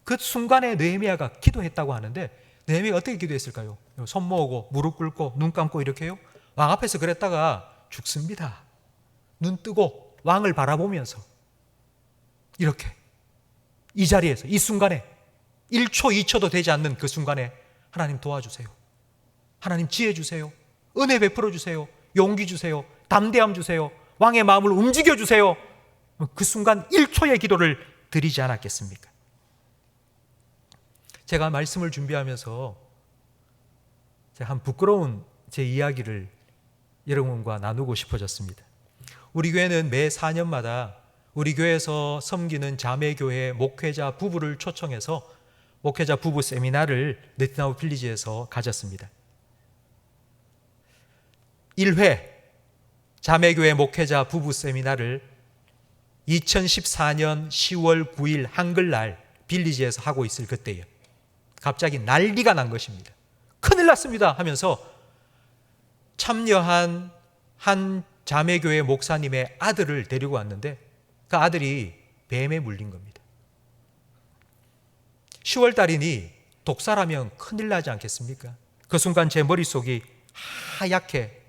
그 순간에 느헤미야가 기도했다고 하는데 느헤미야가 어떻게 기도했을까요? 손 모으고 무릎 꿇고 눈 감고 이렇게요? 왕 앞에서 그랬다가 죽습니다. 눈 뜨고 왕을 바라보면서 이렇게 이 자리에서 이 순간에 1초 2초도 되지 않는 그 순간에 하나님 도와주세요. 하나님 지혜 주세요. 은혜 베풀어 주세요. 용기 주세요. 담대함 주세요. 왕의 마음을 움직여 주세요. 그 순간 1초의 기도를 드리지 않았겠습니까? 제가 말씀을 준비하면서 제가 한 부끄러운 제 이야기를 여러분과 나누고 싶어졌습니다. 우리 교회는 매 4년마다 우리 교회에서 섬기는 자매교회 목회자 부부를 초청해서 목회자 부부 세미나를 네티나우 빌리지에서 가졌습니다. 1회 자매교회 목회자 부부 세미나를 2014년 10월 9일 한글날 빌리지에서 하고 있을 그때예요. 갑자기 난리가 난 것입니다. 큰일 났습니다 하면서 참여한 한 자매교회 목사님의 아들을 데리고 왔는데 그 아들이 뱀에 물린 겁니다. 10월 달이니 독사라면 큰일 나지 않겠습니까? 그 순간 제 머릿속이 하얗게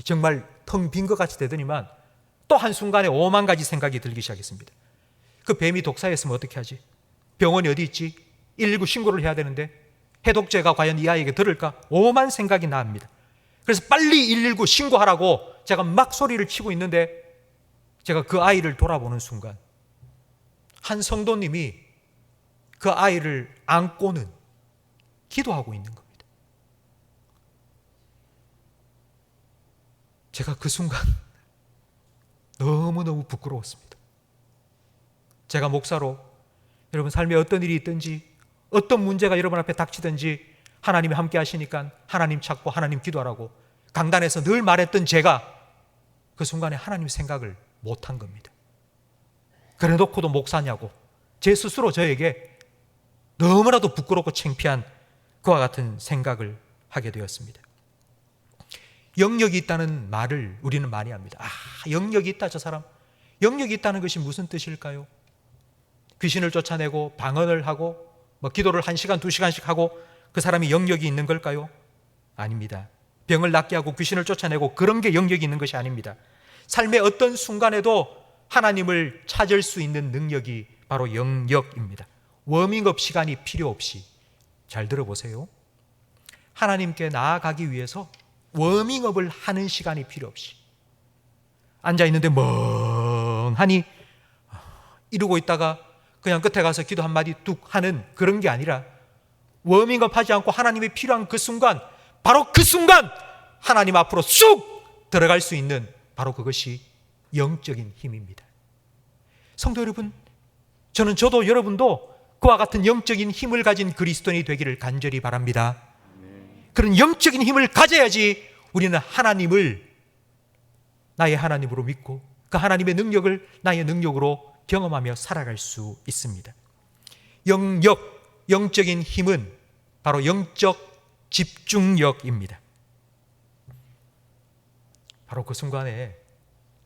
정말 텅 빈 것 같이 되더니만 또 한순간에 5만 가지 생각이 들기 시작했습니다. 그 뱀이 독사였으면 어떻게 하지? 병원이 어디 있지? 119 신고를 해야 되는데 해독제가 과연 이 아이에게 들을까? 5만 생각이 납니다. 그래서 빨리 119 신고하라고 제가 막 소리를 치고 있는데 제가 그 아이를 돌아보는 순간 한 성도님이 그 아이를 안고는 기도하고 있는 겁니다. 제가 그 순간 너무너무 부끄러웠습니다. 제가 목사로 여러분 삶에 어떤 일이 있든지 어떤 문제가 여러분 앞에 닥치든지 하나님이 함께 하시니까 하나님 찾고 하나님 기도하라고 강단에서 늘 말했던 제가 그 순간에 하나님 생각을 못한 겁니다. 그래 놓고도 목사냐고 제 스스로 저에게 너무나도 부끄럽고 창피한 그와 같은 생각을 하게 되었습니다. 영역이 있다는 말을 우리는 많이 합니다. 영역이 있다 저 사람. 영역이 있다는 것이 무슨 뜻일까요? 귀신을 쫓아내고 방언을 하고 기도를 1시간 2시간씩 하고 그 사람이 영역이 있는 걸까요? 아닙니다. 병을 낫게 하고 귀신을 쫓아내고 그런 게 영역이 있는 것이 아닙니다. 삶의 어떤 순간에도 하나님을 찾을 수 있는 능력이 바로 영역입니다. 워밍업 시간이 필요 없이, 잘 들어보세요. 하나님께 나아가기 위해서 워밍업을 하는 시간이 필요 없이 앉아있는데 멍하니 이러고 있다가 그냥 끝에 가서 기도 한마디 뚝 하는 그런 게 아니라 워밍업 하지 않고 하나님이 필요한 그 순간, 바로 그 순간 하나님 앞으로 쑥 들어갈 수 있는 바로 그것이 영적인 힘입니다. 성도 여러분, 저도 여러분도 그와 같은 영적인 힘을 가진 그리스도인이 되기를 간절히 바랍니다. 그런 영적인 힘을 가져야지 우리는 하나님을 나의 하나님으로 믿고 그 하나님의 능력을 나의 능력으로 경험하며 살아갈 수 있습니다. 영적인 힘은 바로 영적 집중력입니다. 바로 그 순간에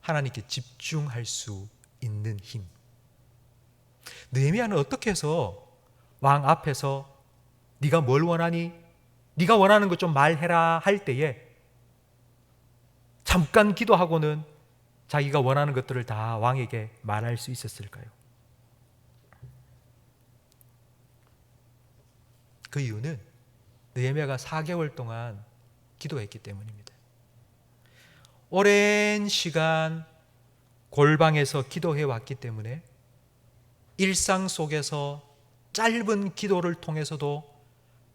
하나님께 집중할 수 있는 힘. 느헤미야는 어떻게 해서 왕 앞에서 네가 뭘 원하니? 네가 원하는 것 좀 말해라 할 때에 잠깐 기도하고는 자기가 원하는 것들을 다 왕에게 말할 수 있었을까요? 그 이유는 느헤미야가 4개월 동안 기도했기 때문입니다. 오랜 시간 골방에서 기도해 왔기 때문에 일상 속에서 짧은 기도를 통해서도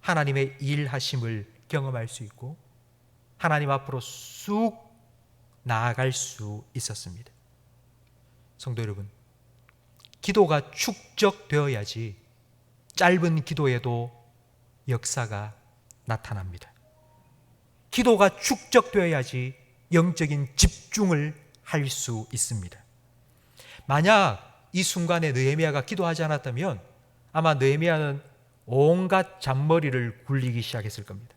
하나님의 일하심을 경험할 수 있고 하나님 앞으로 쑥 나아갈 수 있었습니다. 성도 여러분, 기도가 축적되어야지 짧은 기도에도 역사가 나타납니다. 기도가 축적되어야지 영적인 집중을 할 수 있습니다. 만약 이 순간에 느헤미야가 기도하지 않았다면 아마 느헤미야는 온갖 잔머리를 굴리기 시작했을 겁니다.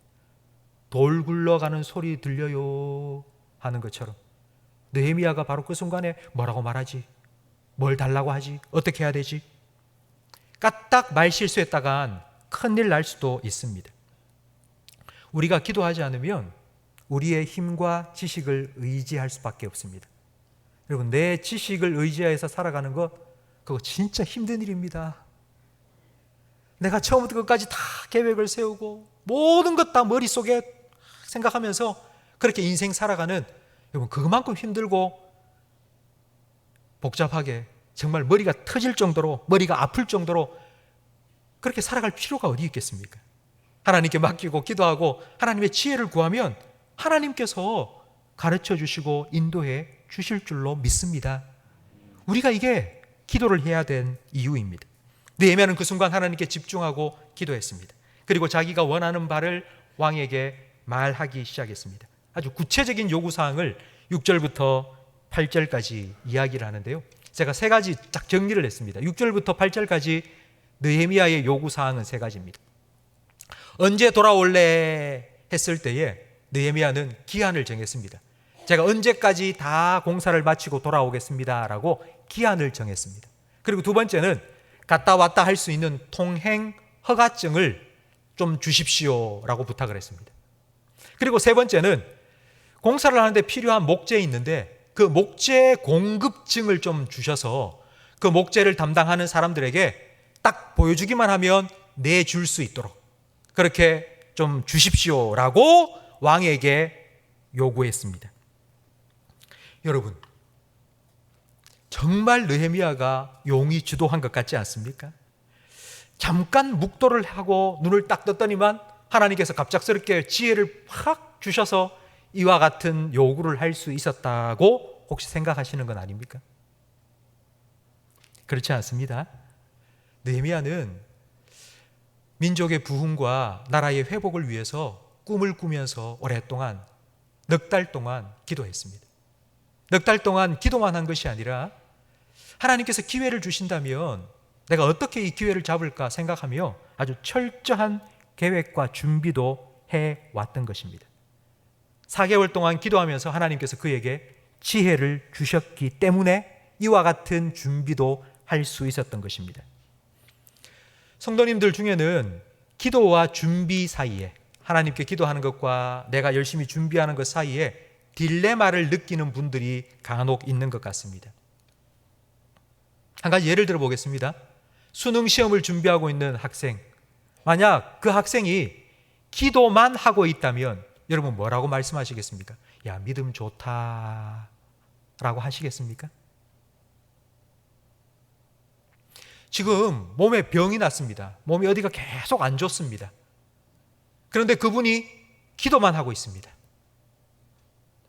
돌 굴러가는 소리 들려요 하는 것처럼 느헤미야가 바로 그 순간에 뭐라고 말하지? 뭘 달라고 하지? 어떻게 해야 되지? 까딱 말 실수했다간 큰일 날 수도 있습니다. 우리가 기도하지 않으면 우리의 힘과 지식을 의지할 수밖에 없습니다. 여러분, 내 지식을 의지해서 살아가는 것, 그거 진짜 힘든 일입니다. 내가 처음부터 끝까지 다 계획을 세우고 모든 것 다 머릿속에 생각하면서 그렇게 인생 살아가는, 여러분, 그만큼 힘들고 복잡하게 정말 머리가 터질 정도로, 머리가 아플 정도로 그렇게 살아갈 필요가 어디 있겠습니까? 하나님께 맡기고 기도하고 하나님의 지혜를 구하면 하나님께서 가르쳐 주시고 인도해 주실 줄로 믿습니다. 우리가 이게 기도를 해야 된 이유입니다. 느헤미야는 그 순간 하나님께 집중하고 기도했습니다. 그리고 자기가 원하는 바를 왕에게 말하기 시작했습니다. 아주 구체적인 요구사항을 6절부터 8절까지 이야기를 하는데요, 제가 세 가지 딱 정리를 했습니다. 6절부터 8절까지 느헤미야의 요구사항은 세 가지입니다. 언제 돌아올래 했을 때에 느헤미야는 기한을 정했습니다. 제가 언제까지 다 공사를 마치고 돌아오겠습니다 라고 기한을 정했습니다. 그리고 두 번째는 갔다 왔다 할 수 있는 통행 허가증을 좀 주십시오 라고 부탁을 했습니다. 그리고 세 번째는 공사를 하는데 필요한 목재 있는데 그 목재 공급증을 좀 주셔서 그 목재를 담당하는 사람들에게 딱 보여주기만 하면 내줄 수 있도록 그렇게 좀 주십시오 라고 왕에게 요구했습니다. 여러분, 정말 느헤미야가 용이 주도한 것 같지 않습니까? 잠깐 묵도를 하고 눈을 딱 떴더니만 하나님께서 갑작스럽게 지혜를 확 주셔서 이와 같은 요구를 할 수 있었다고 혹시 생각하시는 건 아닙니까? 그렇지 않습니다. 느헤미야는 민족의 부흥과 나라의 회복을 위해서 꿈을 꾸면서 오랫동안 넉 달 동안 기도했습니다. 넉 달 동안 기도만 한 것이 아니라 하나님께서 기회를 주신다면 내가 어떻게 이 기회를 잡을까 생각하며 아주 철저한 계획과 준비도 해왔던 것입니다. 4개월 동안 기도하면서 하나님께서 그에게 지혜를 주셨기 때문에 이와 같은 준비도 할 수 있었던 것입니다. 성도님들 중에는 기도와 준비 사이에, 하나님께 기도하는 것과 내가 열심히 준비하는 것 사이에 딜레마를 느끼는 분들이 간혹 있는 것 같습니다. 한 가지 예를 들어 보겠습니다. 수능 시험을 준비하고 있는 학생, 만약 그 학생이 기도만 하고 있다면 여러분 뭐라고 말씀하시겠습니까? 야, 믿음 좋다 라고 하시겠습니까? 지금 몸에 병이 났습니다. 몸이 어디가 계속 안 좋습니다. 그런데 그분이 기도만 하고 있습니다.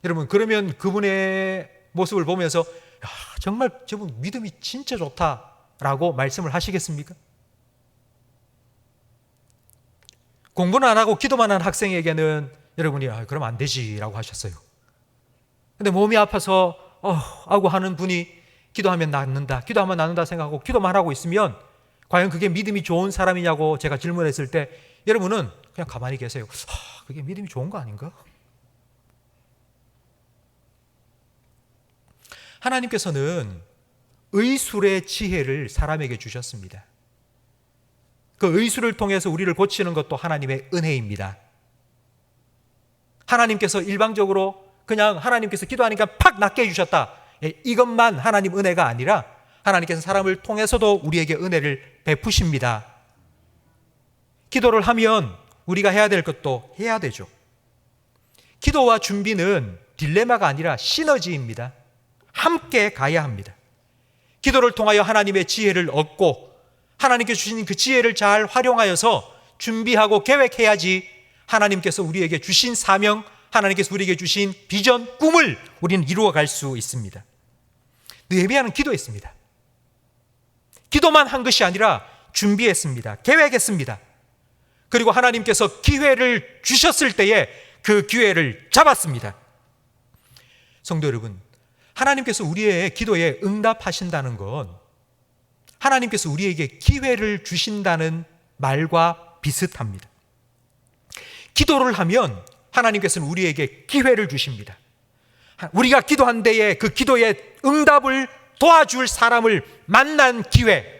여러분, 그러면 그분의 모습을 보면서 야, 정말 저분 믿음이 진짜 좋다라고 말씀을 하시겠습니까? 공부는 안 하고 기도만 한 학생에게는 여러분이 그럼 안 되지라고 하셨어요. 근데 몸이 아파서 하고 하는 분이 기도하면 낫는다, 기도하면 낫는다 생각하고 기도만 하고 있으면 과연 그게 믿음이 좋은 사람이냐고 제가 질문했을 때 여러분은 그냥 가만히 계세요. 그게 믿음이 좋은 거 아닌가? 하나님께서는 의술의 지혜를 사람에게 주셨습니다. 그 의술을 통해서 우리를 고치는 것도 하나님의 은혜입니다. 하나님께서 일방적으로 그냥 하나님께서 기도하니까 팍 낫게 해주셨다, 이것만 하나님 은혜가 아니라 하나님께서 사람을 통해서도 우리에게 은혜를 베푸십니다. 기도를 하면 우리가 해야 될 것도 해야 되죠. 기도와 준비는 딜레마가 아니라 시너지입니다. 함께 가야 합니다. 기도를 통하여 하나님의 지혜를 얻고 하나님께서 주신 그 지혜를 잘 활용하여서 준비하고 계획해야지 하나님께서 우리에게 주신 사명, 하나님께서 우리에게 주신 비전, 꿈을 우리는 이루어갈 수 있습니다. 느헤미야는 기도했습니다. 기도만 한 것이 아니라 준비했습니다. 계획했습니다. 그리고 하나님께서 기회를 주셨을 때에 그 기회를 잡았습니다. 성도 여러분, 하나님께서 우리의 기도에 응답하신다는 건 하나님께서 우리에게 기회를 주신다는 말과 비슷합니다. 기도를 하면 하나님께서는 우리에게 기회를 주십니다. 우리가 기도한 데에 그 기도의 응답을 도와줄 사람을 만난 기회,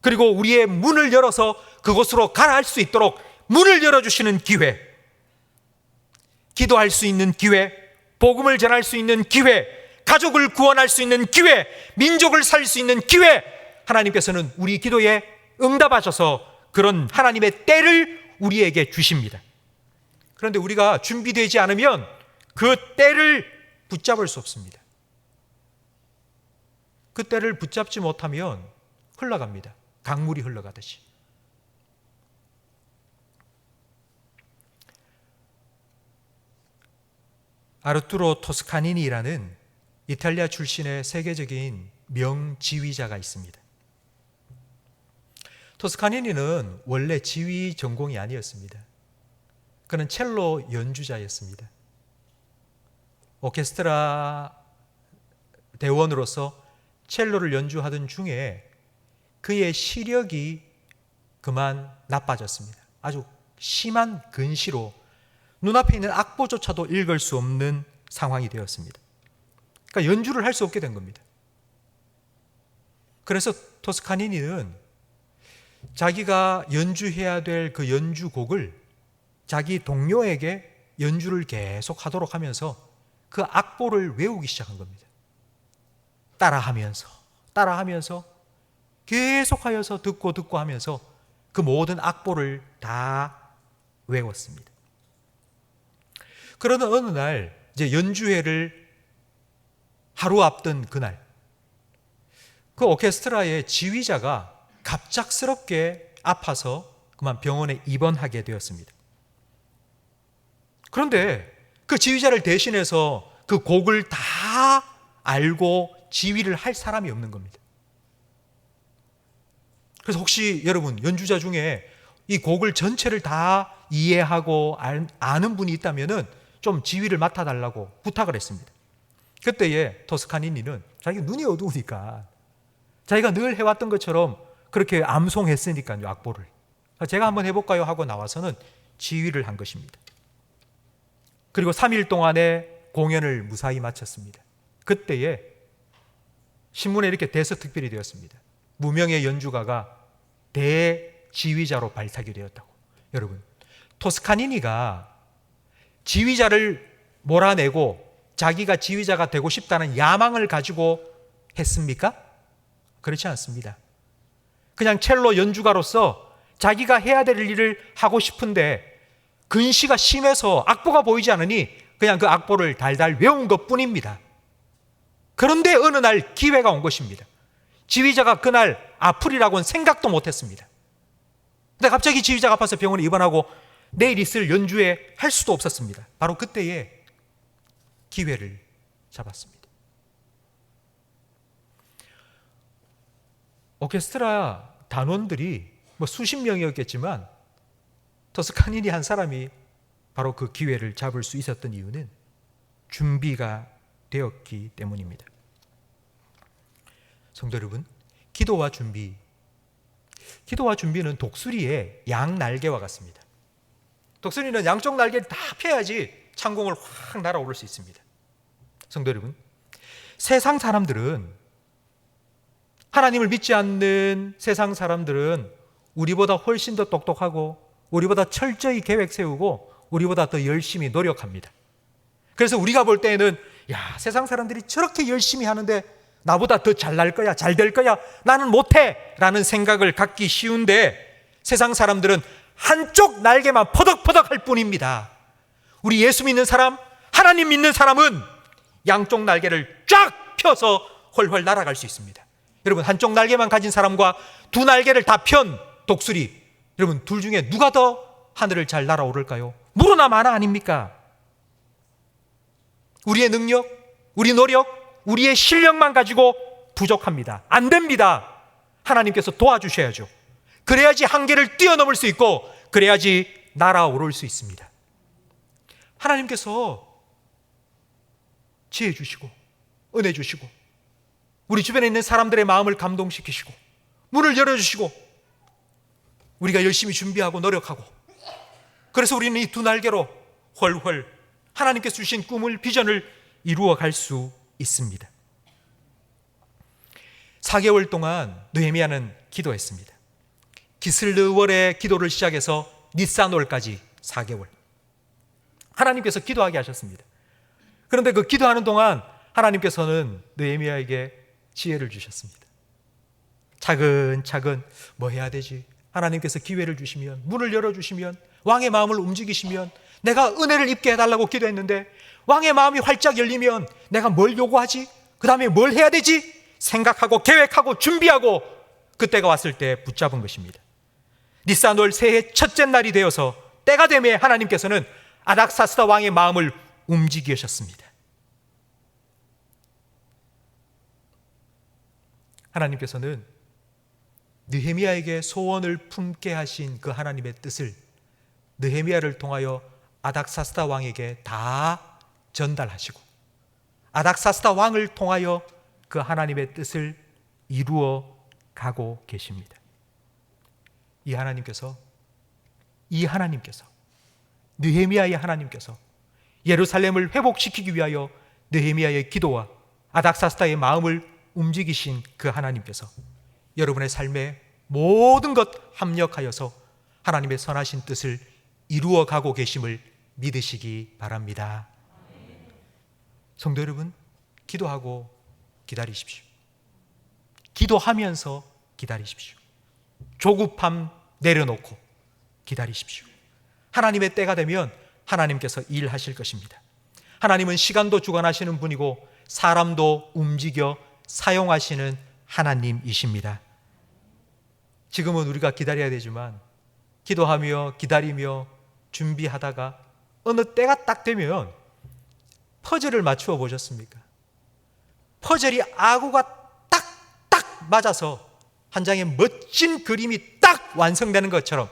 그리고 우리의 문을 열어서 그곳으로 가라 할 수 있도록 문을 열어주시는 기회, 기도할 수 있는 기회, 복음을 전할 수 있는 기회, 가족을 구원할 수 있는 기회, 민족을 살릴 수 있는 기회, 하나님께서는 우리 기도에 응답하셔서 그런 하나님의 때를 우리에게 주십니다. 그런데 우리가 준비되지 않으면 그 때를 붙잡을 수 없습니다. 그 때를 붙잡지 못하면 흘러갑니다. 강물이 흘러가듯이. 아르투로 토스카니니라는 이탈리아 출신의 세계적인 명지휘자가 있습니다. 토스카니니는 원래 지휘 전공이 아니었습니다. 그는 첼로 연주자였습니다. 오케스트라 대원으로서 첼로를 연주하던 중에 그의 시력이 그만 나빠졌습니다. 아주 심한 근시로 눈앞에 있는 악보조차도 읽을 수 없는 상황이 되었습니다. 그러니까 연주를 할 수 없게 된 겁니다. 그래서 토스카니니는 자기가 연주해야 될 그 연주곡을 자기 동료에게 연주를 계속 하도록 하면서 그 악보를 외우기 시작한 겁니다. 따라하면서 계속하여서 듣고 하면서 그 모든 악보를 다 외웠습니다. 그러던 어느 날 이제 연주회를 하루 앞둔 그날, 그 오케스트라의 지휘자가 갑작스럽게 아파서 그만 병원에 입원하게 되었습니다. 그런데 그 지휘자를 대신해서 그 곡을 다 알고 지휘를 할 사람이 없는 겁니다. 그래서 혹시 여러분 연주자 중에 이 곡을 전체를 다 이해하고 아는 분이 있다면 좀 지휘를 맡아달라고 부탁을 했습니다. 그때에 토스카니니는 자기가 눈이 어두우니까 자기가 늘 해왔던 것처럼 그렇게 암송했으니까요, 악보를. 제가 한번 해볼까요? 하고 나와서는 지휘를 한 것입니다. 그리고 3일 동안의 공연을 무사히 마쳤습니다. 그때에 신문에 이렇게 대서특필이 되었습니다. 무명의 연주가가 대지휘자로 발탁이 되었다고. 여러분, 토스카니니가 지휘자를 몰아내고 자기가 지휘자가 되고 싶다는 야망을 가지고 했습니까? 그렇지 않습니다. 그냥 첼로 연주가로서 자기가 해야 될 일을 하고 싶은데 근시가 심해서 악보가 보이지 않으니 그냥 그 악보를 달달 외운 것뿐입니다. 그런데 어느 날 기회가 온 것입니다. 지휘자가 그날 아프리라고는 생각도 못했습니다. 근데 갑자기 지휘자가 아파서 병원에 입원하고 내일 있을 연주회 할 수도 없었습니다. 바로 그때에 기회를 잡았습니다. 오케스트라 단원들이 수십 명이었겠지만 토스카니니 한 사람이 바로 그 기회를 잡을 수 있었던 이유는 준비가 되었기 때문입니다. 성도 여러분, 기도와 준비는 독수리의 양 날개와 같습니다. 독수리는 양쪽 날개를 다 펴야지 창공을 확 날아오를 수 있습니다. 성도 여러분, 세상 사람들은, 하나님을 믿지 않는 세상 사람들은 우리보다 훨씬 더 똑똑하고 우리보다 철저히 계획 세우고 우리보다 더 열심히 노력합니다. 그래서 우리가 볼 때에는 세상 사람들이 저렇게 열심히 하는데 나보다 더 잘날 거야, 잘 될 거야, 나는 못해 라는 생각을 갖기 쉬운데 세상 사람들은 한쪽 날개만 퍼덕퍼덕 할 뿐입니다. 우리 예수 믿는 사람, 하나님 믿는 사람은 양쪽 날개를 쫙 펴서 훨훨 날아갈 수 있습니다. 여러분, 한쪽 날개만 가진 사람과 두 날개를 다 편 독수리, 여러분 둘 중에 누가 더 하늘을 잘 날아오를까요? 물으나 마나 아닙니까? 우리의 능력, 우리 노력, 우리의 실력만 가지고 부족합니다. 안 됩니다. 하나님께서 도와주셔야죠. 그래야지 한계를 뛰어넘을 수 있고 그래야지 날아오를 수 있습니다. 하나님께서 지혜 주시고 은혜 주시고 우리 주변에 있는 사람들의 마음을 감동시키시고 문을 열어주시고 우리가 열심히 준비하고 노력하고 그래서 우리는 이 두 날개로 훨훨 하나님께서 주신 꿈을 비전을 이루어갈 수 있습니다. 4개월 동안 느헤미야는 기도했습니다. 기슬르월의 기도를 시작해서 니산월까지 4개월 하나님께서 기도하게 하셨습니다. 그런데 그 기도하는 동안 하나님께서는 느헤미야에게 지혜를 주셨습니다. 차근차근 뭐 해야 되지? 하나님께서 기회를 주시면, 문을 열어주시면, 왕의 마음을 움직이시면 내가 은혜를 입게 해달라고 기도했는데 왕의 마음이 활짝 열리면 내가 뭘 요구하지? 그 다음에 뭘 해야 되지? 생각하고 계획하고 준비하고 그때가 왔을 때 붙잡은 것입니다. 니산월 새해 첫째 날이 되어서 때가 되매 하나님께서는 아닥사스다 왕의 마음을 움직이셨습니다. 하나님께서는 느헤미야에게 소원을 품게 하신 그 하나님의 뜻을 느헤미야를 통하여 아닥사스다 왕에게 다 전달하시고 아닥사스다 왕을 통하여 그 하나님의 뜻을 이루어 가고 계십니다. 이 하나님께서 느헤미야의 하나님께서 예루살렘을 회복시키기 위하여 느헤미야의 기도와 아닥사스다의 마음을 움직이신 그 하나님께서 여러분의 삶에 모든 것 합력하여서 하나님의 선하신 뜻을 이루어 가고 계심을 믿으시기 바랍니다. 성도 여러분, 기도하고 기다리십시오. 기도하면서 기다리십시오. 조급함 내려놓고 기다리십시오. 하나님의 때가 되면 하나님께서 일하실 것입니다. 하나님은 시간도 주관하시는 분이고 사람도 움직여 사용하시는 하나님이십니다. 지금은 우리가 기다려야 되지만 기도하며 기다리며 준비하다가 어느 때가 딱 되면 퍼즐을 맞추어 보셨습니까? 퍼즐이 아구가 딱딱 맞아서 한 장의 멋진 그림이 딱 완성되는 것처럼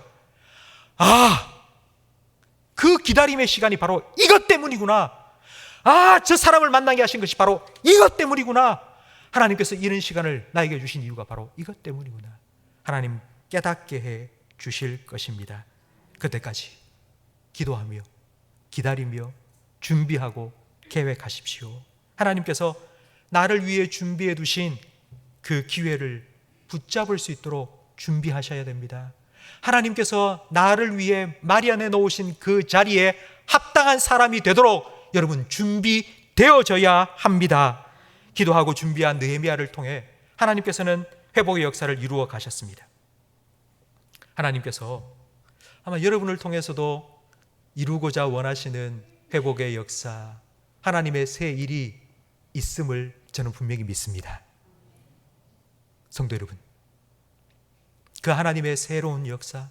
그 기다림의 시간이 바로 이것 때문이구나. 저 사람을 만나게 하신 것이 바로 이것 때문이구나. 하나님께서 이런 시간을 나에게 주신 이유가 바로 이것 때문이구나. 하나님 깨닫게 해 주실 것입니다. 그때까지 기도하며 기다리며 준비하고 계획하십시오. 하나님께서 나를 위해 준비해 두신 그 기회를 붙잡을 수 있도록 준비하셔야 됩니다. 하나님께서 나를 위해 마련해 놓으신 그 자리에 합당한 사람이 되도록 여러분 준비되어져야 합니다. 기도하고 준비한 느헤미야를 통해 하나님께서는 회복의 역사를 이루어 가셨습니다. 하나님께서 아마 여러분을 통해서도 이루고자 원하시는 회복의 역사, 하나님의 새 일이 있음을 저는 분명히 믿습니다. 성도 여러분, 그 하나님의 새로운 역사,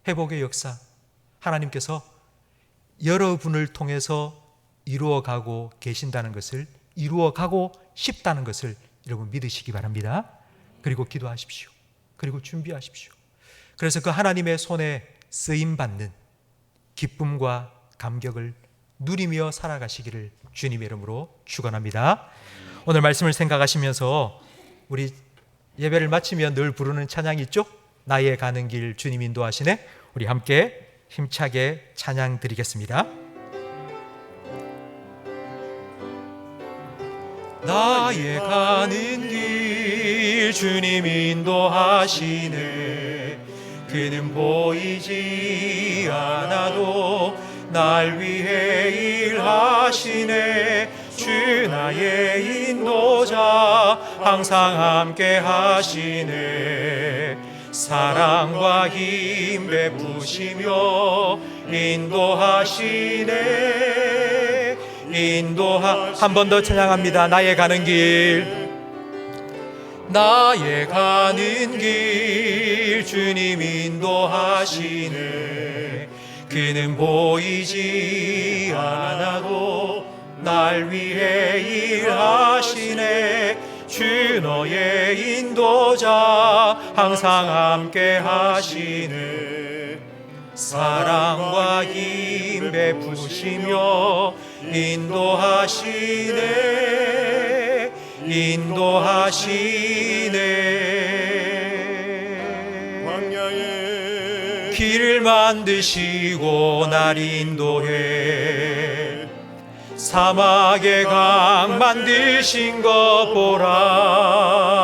회복의 역사, 하나님께서 여러분을 통해서 이루어가고 계신다는 것을, 이루어가고 싶다는 것을 여러분 믿으시기 바랍니다. 그리고 기도하십시오. 그리고 준비하십시오. 그래서 그 하나님의 손에 쓰임받는 기쁨과 감격을 누리며 살아가시기를 주님의 이름으로 축원합니다. 오늘 말씀을 생각하시면서 우리 예배를 마치면 늘 부르는 찬양이 있죠? 나의 가는 길 주님 인도하시네. 우리 함께 힘차게 찬양 드리겠습니다. 나의 가는 길 주님 인도하시네. 그는 보이지 않아도 날 위해 일하시네. 주 나의 인도자 항상 함께 하시네. 사랑과 힘 베푸시며 인도하시네. 한 번 더 찬양합니다. 나의 가는 길, 나의 가는 길 주님 인도하시네. 그는 보이지 않아도 날 위해 일하시네. 주 너의 인도자 항상 함께 하시네. 사랑과 힘 베푸시며 인도하시네. 인도하시네. 광야에 길을 만드시고 날 인도해 사막의 강 만드신 것 보라.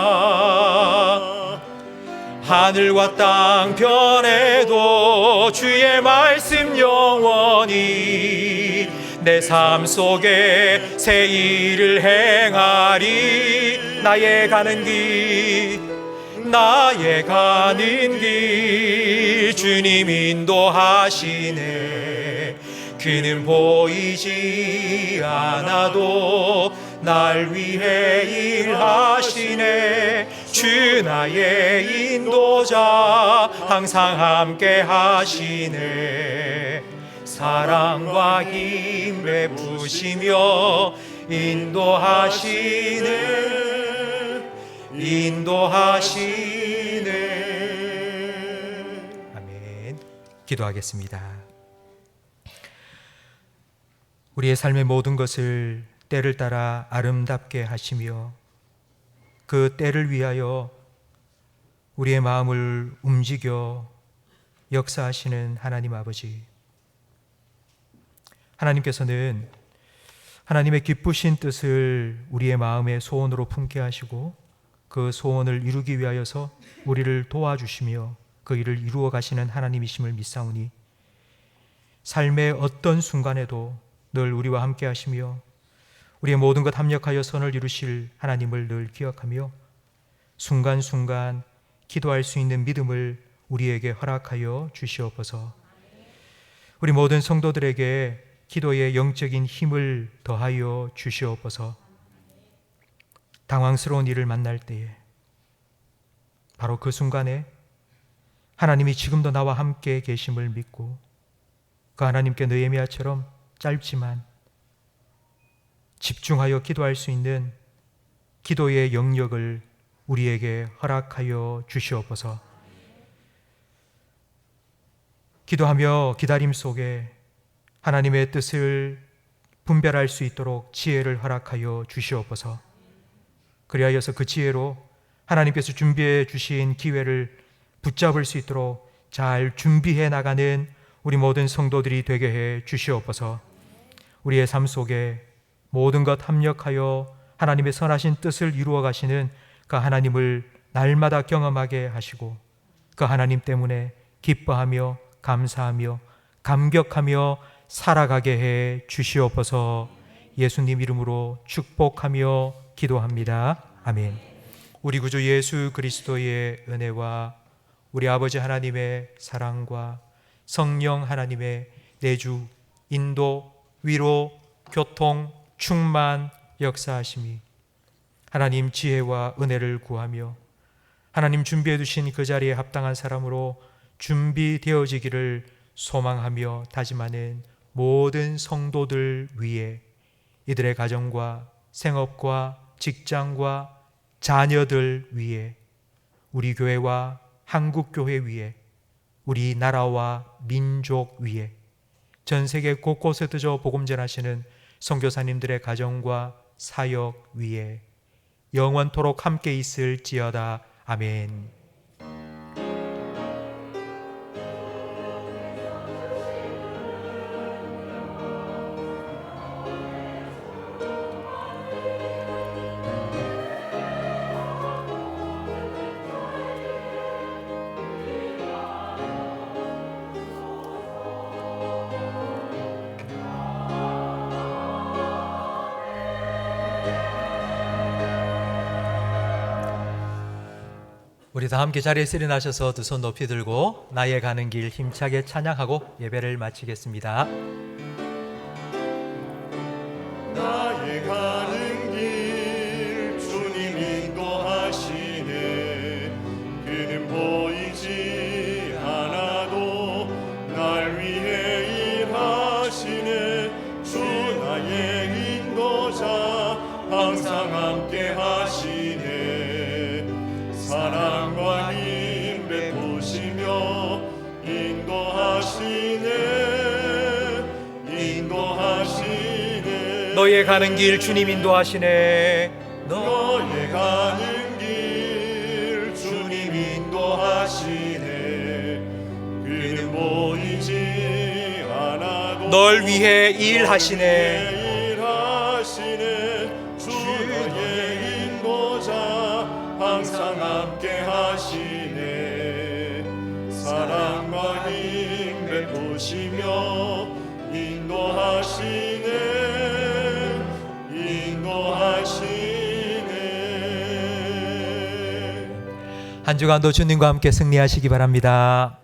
하늘과 땅 변해도 주의 말씀 영원히 내 삶 속에 새 일을 행하리. 나의 가는 길 주님 인도하시네. 그는 보이지 않아도 날 위해 일하시네. 주 나의 인도자 항상 함께 하시네. 사랑과 힘 베푸시며 인도하시네. 아멘. 기도하겠습니다. 우리의 삶의 모든 것을 때를 따라 아름답게 하시며 그 때를 위하여 우리의 마음을 움직여 역사하시는 하나님 아버지, 하나님께서는 하나님의 기쁘신 뜻을 우리의 마음의 소원으로 품게 하시고 그 소원을 이루기 위하여서 우리를 도와주시며 그 일을 이루어 가시는 하나님이심을 믿사오니 삶의 어떤 순간에도 늘 우리와 함께 하시며 우리의 모든 것 합력하여 선을 이루실 하나님을 늘 기억하며 순간순간 기도할 수 있는 믿음을 우리에게 허락하여 주시옵소서. 우리 모든 성도들에게 기도의 영적인 힘을 더하여 주시옵소서. 당황스러운 일을 만날 때에 바로 그 순간에 하나님이 지금도 나와 함께 계심을 믿고 그 하나님께 느헤미야처럼 짧지만 집중하여 기도할 수 있는 기도의 영역을 우리에게 허락하여 주시옵소서. 기도하며 기다림 속에 하나님의 뜻을 분별할 수 있도록 지혜를 허락하여 주시옵소서. 그리하여서 그 지혜로 하나님께서 준비해 주신 기회를 붙잡을 수 있도록 잘 준비해 나가는 우리 모든 성도들이 되게 해 주시옵소서. 우리의 삶 속에 모든 것 합력하여 하나님의 선하신 뜻을 이루어 가시는 그 하나님을 날마다 경험하게 하시고 그 하나님 때문에 기뻐하며 감사하며 감격하며 살아가게 해 주시옵소서. 예수님 이름으로 축복하며 기도합니다. 아멘. 우리 구주 예수 그리스도의 은혜와 우리 아버지 하나님의 사랑과 성령 하나님의 내주, 인도, 위로, 교통, 충만, 역사하심이 하나님 지혜와 은혜를 구하며 하나님 준비해 두신 그 자리에 합당한 사람으로 준비되어지기를 소망하며 다짐하는 모든 성도들 위해 이들의 가정과 생업과 직장과 자녀들 위해 우리 교회와 한국교회 위해 우리 나라와 민족 위해 전 세계 곳곳에 드저 복음 전하시는 선교사님들의 가정과 사역 위에 영원토록 함께 있을지어다. 아멘. 우리 다 함께 자리에서 일어나셔서 두 손 높이 들고 나의 가는 길 힘차게 찬양하고 예배를 마치겠습니다. 나의 가는 길 주님 인도하시네. 그는 보이지 않아도 날 위해 일하시네. 주 나의 인도자 항상 함께 하시네. 사랑과 힘 베푸시며 인도하시네. 너의 가는 길 주님 인도하시네. 너의 가는 길 주님 인도하시네. 그는 보이지 않아도 널 위해 일하시네. 주 너의 인도자 항상 함께 하시네. 사랑과 힘 베푸시며 인도하시네. 한 주간도 주님과 함께 승리하시기 바랍니다.